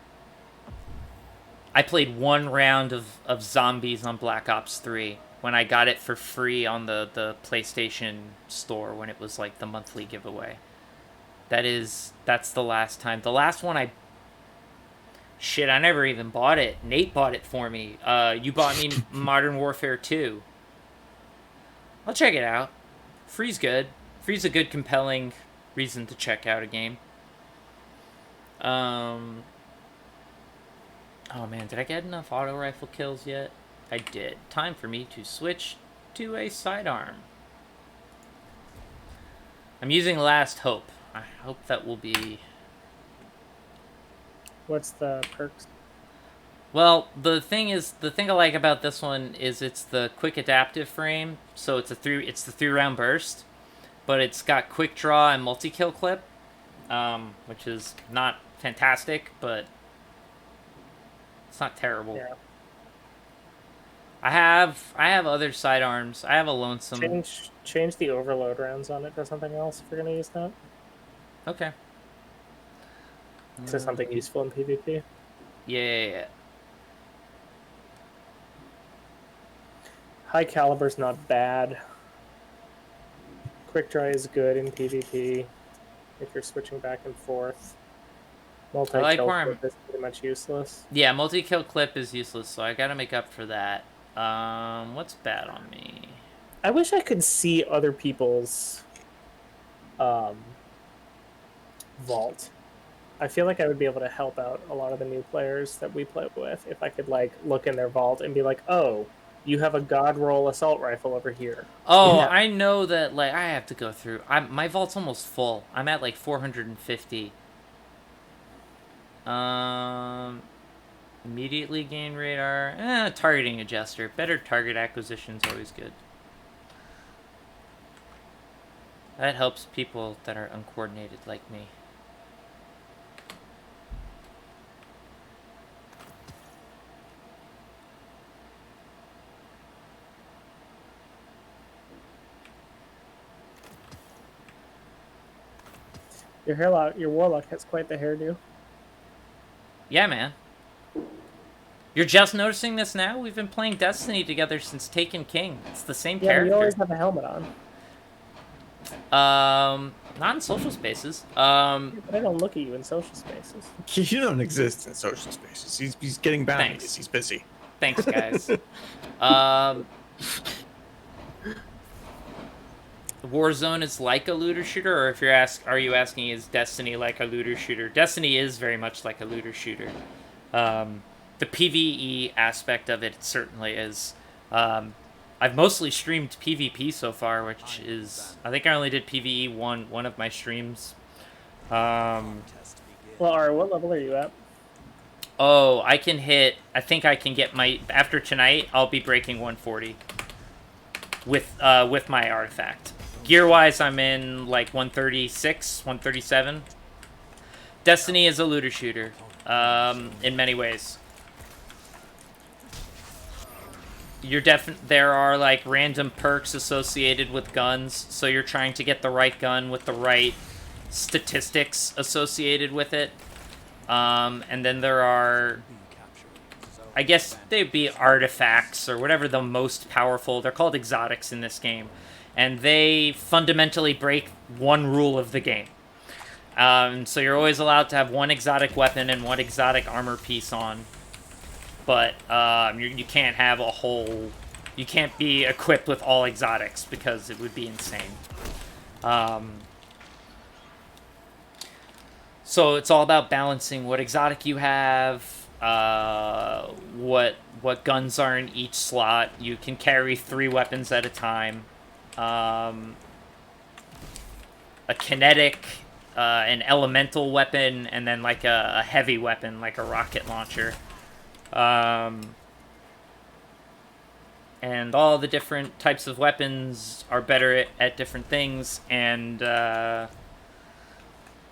I played one round of zombies on Black Ops 3 when I got it for free on the PlayStation Store when it was like the monthly giveaway. That's the last time. The last one shit, I never even bought it. Nate bought it for me. You bought me Modern Warfare 2. I'll check it out. Free's good. Free's a good, compelling reason to check out a game. Oh man, did I get enough auto rifle kills yet? I did. Time for me to switch to a sidearm. I'm using Last Hope. I hope that will be... What's the perks? Well, the thing I like about this one is it's the quick adaptive frame, so it's the 3-round burst, but it's got quick draw and multi-kill clip, which is not fantastic, but it's not terrible. Yeah. I have other sidearms. I have a lonesome. Change the overload rounds on it to something else if you're gonna use that. Okay. To something useful in PvP. Yeah. High caliber's not bad. Quick draw is good in PvP if you're switching back and forth. Multi-kill clip is pretty much useless. Yeah, multi-kill clip is useless, so I gotta make up for that. What's bad on me? I wish I could see other people's vault. I feel like I would be able to help out a lot of the new players that we play with if I could like look in their vault and be like, oh, you have a god roll assault rifle over here. Oh, yeah. I know that. Like, I have to go through. My vault's almost full. I'm at like 450. Immediately gain radar. Targeting adjuster. Better target acquisition is always good. That helps people that are uncoordinated like me. Your warlock has quite the hairdo. Yeah, man. You're just noticing this now? We've been playing Destiny together since Taken King. It's the same character. You always have a helmet on. Not in social spaces. But I don't look at you in social spaces. You don't exist in social spaces. He's getting bounties. Thanks. He's busy. Thanks, guys. Warzone is like a looter shooter, or if are you asking, is Destiny like a looter shooter? Destiny is very much like a looter shooter. The PvE aspect of it certainly is. I've mostly streamed PvP so far, which is, I think I only did PvE one of my streams. Well, Ari, what level are you at? Oh, I think I can get after tonight, I'll be breaking 140 with my artifact. Gear-wise, I'm in like 136, 137. Destiny is a looter shooter, in many ways. There are like random perks associated with guns, so you're trying to get the right gun with the right statistics associated with it. And then there are, I guess they'd be artifacts or whatever the most powerful. They're called exotics in this game, and they fundamentally break one rule of the game. So you're always allowed to have one exotic weapon and one exotic armor piece on. But you can't have a whole... You can't be equipped with all exotics because it would be insane. So it's all about balancing what exotic you have, what guns are in each slot. You can carry 3 weapons at a time. A kinetic, an elemental weapon, and then like a heavy weapon, like a rocket launcher. And all the different types of weapons are better at different things, and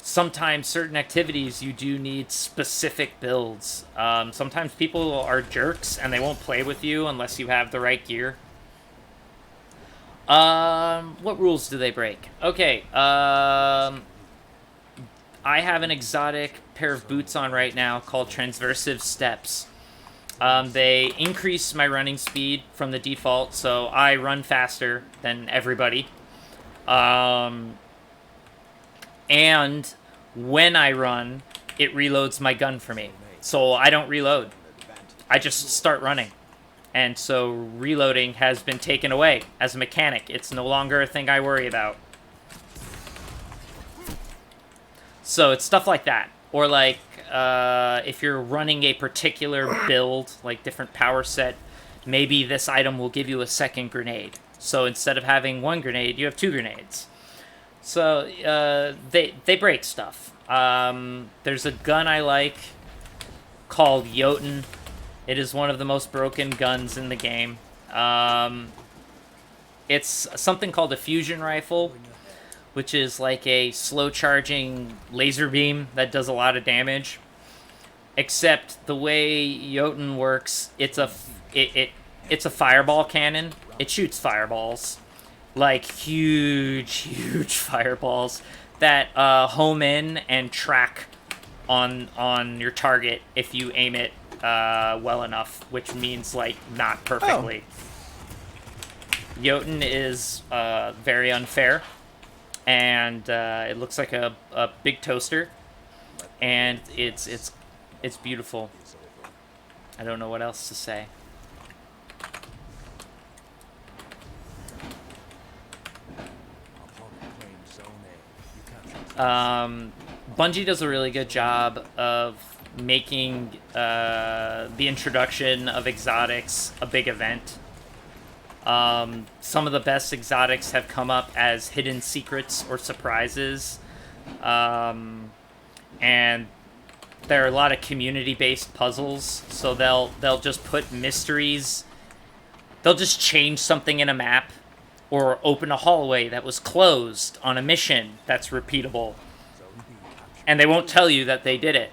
sometimes certain activities you do need specific builds. Sometimes people are jerks and they won't play with you unless you have the right gear. What rules do they break? Okay, I have an exotic pair of boots on right now called Transversive Steps. They increase my running speed from the default, so I run faster than everybody. And when I run, it reloads my gun for me. So I don't reload. I just start running. And so reloading has been taken away as a mechanic. It's no longer a thing I worry about. So it's stuff like that. Or like, if you're running a particular build, like different power set, maybe this item will give you a second grenade. So instead of having 1 grenade, you have 2 grenades. So they break stuff. There's a gun I like called Jotun. It is one of the most broken guns in the game. It's something called a fusion rifle, which is like a slow-charging laser beam that does a lot of damage. Except the way Jotun works, it's a fireball cannon. It shoots fireballs, like huge fireballs that home in and track on your target if you aim it well enough, which means like not perfectly. Jotun is very unfair. And it looks like a big toaster, and it's beautiful. I don't know what else to say. Bungie does a really good job of making the introduction of exotics a big event. Some of the best exotics have come up as hidden secrets or surprises. And there are a lot of community-based puzzles, so they'll just put mysteries. They'll just change something in a map or open a hallway that was closed on a mission that's repeatable. And they won't tell you that they did it.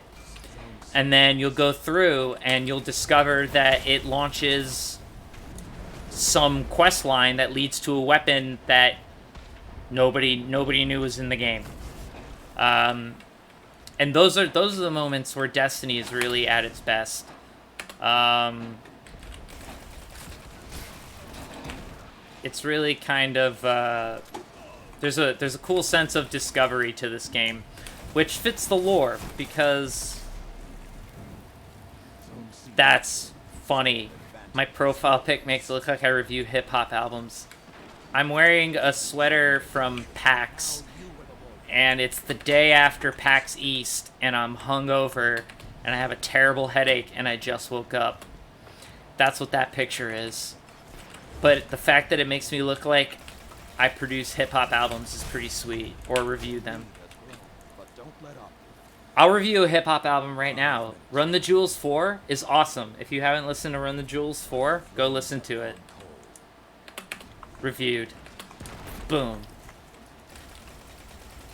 And then you'll go through and you'll discover that it launches some quest line that leads to a weapon that nobody knew was in the game. And those are the moments where Destiny is really at its best. It's really kind of there's a cool sense of discovery to this game, which fits the lore because that's funny. My profile pic makes it look like I review hip-hop albums. I'm wearing a sweater from PAX, and it's the day after PAX East, and I'm hungover, and I have a terrible headache, and I just woke up. That's what that picture is. But the fact that it makes me look like I produce hip-hop albums is pretty sweet, or review them. I'll review a hip-hop album right now. Run the Jewels 4 is awesome. If you haven't listened to Run the Jewels 4, go listen to it. Reviewed. Boom.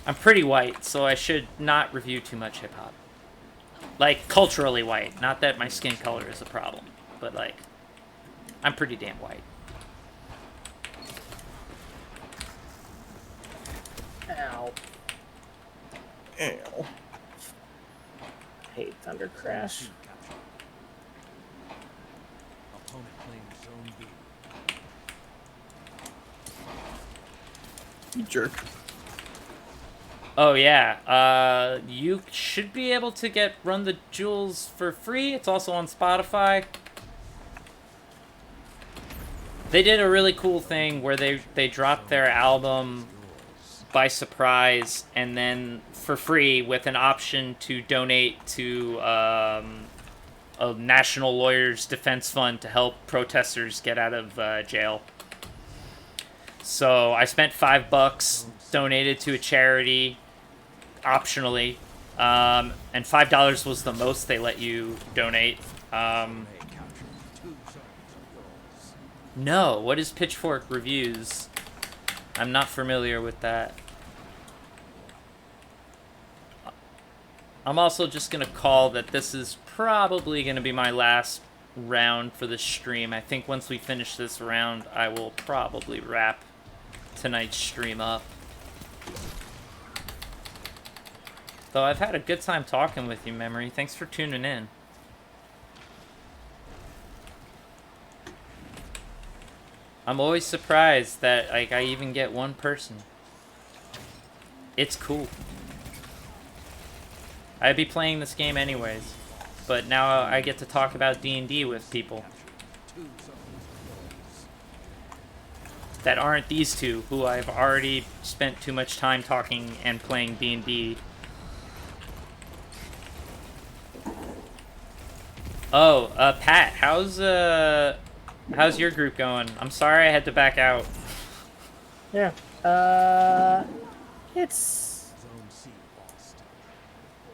I'm pretty white, so I should not review too much hip-hop. Like, culturally white. Not that my skin color is a problem, but, like, I'm pretty damn white. Ow. Ow. I hate Thunder Crash. Opponent claims zone B. You jerk. Oh, yeah. You should be able to get Run the Jewels for free. It's also on Spotify. They did a really cool thing where they dropped their album by surprise and then for free with an option to donate to a National Lawyers Defense Fund to help protesters get out of jail. So I spent $5, donated to a charity, optionally, and $5 was the most they let you donate. No, what is Pitchfork Reviews? I'm not familiar with that. I'm also just going to call that this is probably going to be my last round for the stream. I think once we finish this round, I will probably wrap tonight's stream up. Though I've had a good time talking with you, Memory. Thanks for tuning in. I'm always surprised that like I even get one person. It's cool. I'd be playing this game anyways, but now I get to talk about D&D with people that aren't these two, who I've already spent too much time talking and playing D&D. Oh, Pat, how's your group going? I'm sorry I had to back out. Yeah. It's...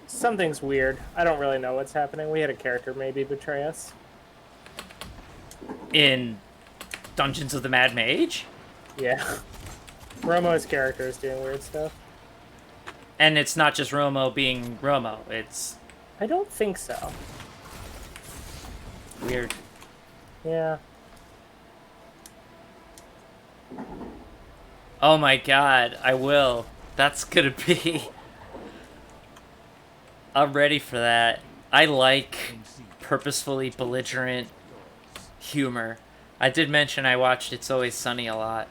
Something's weird. I don't really know what's happening. We had a character maybe betray us. In Dungeons of the Mad Mage? Yeah. Romo's character is doing weird stuff. And it's not just Romo being Romo. It's... I don't think so. Weird. Yeah. Oh my god, I will. That's gonna be... I'm ready for that. I like purposefully belligerent humor. I did mention I watched It's Always Sunny a lot.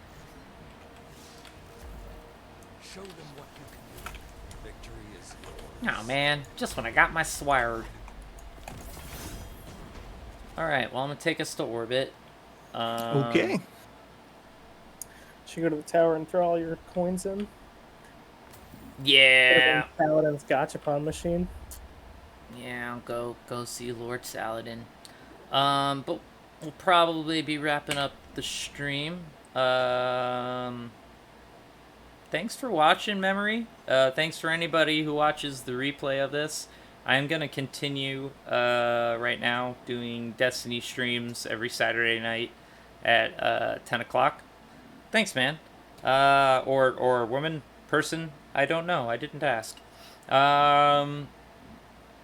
Show them what you can do. Victory is yours. Oh man, just when I got my sword. Alright, well I'm gonna take us to orbit. Okay. Should go to the tower and throw all your coins in. Yeah. Paladin's gachapon machine. Yeah, I'll go see Lord Saladin. But we'll probably be wrapping up the stream. Thanks for watching, Memory. Thanks for anybody who watches the replay of this. I'm gonna continue right now doing Destiny streams every Saturday night at 10 o'clock. Thanks, man. Or woman, person. I don't know. I didn't ask.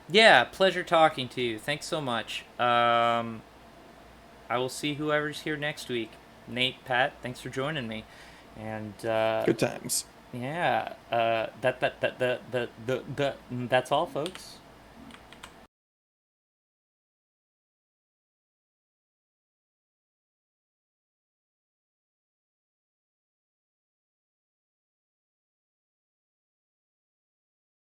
Yeah, pleasure talking to you. Thanks so much. I will see whoever's here next week. Nate, Pat, thanks for joining me. And good times. Yeah, that's all, folks.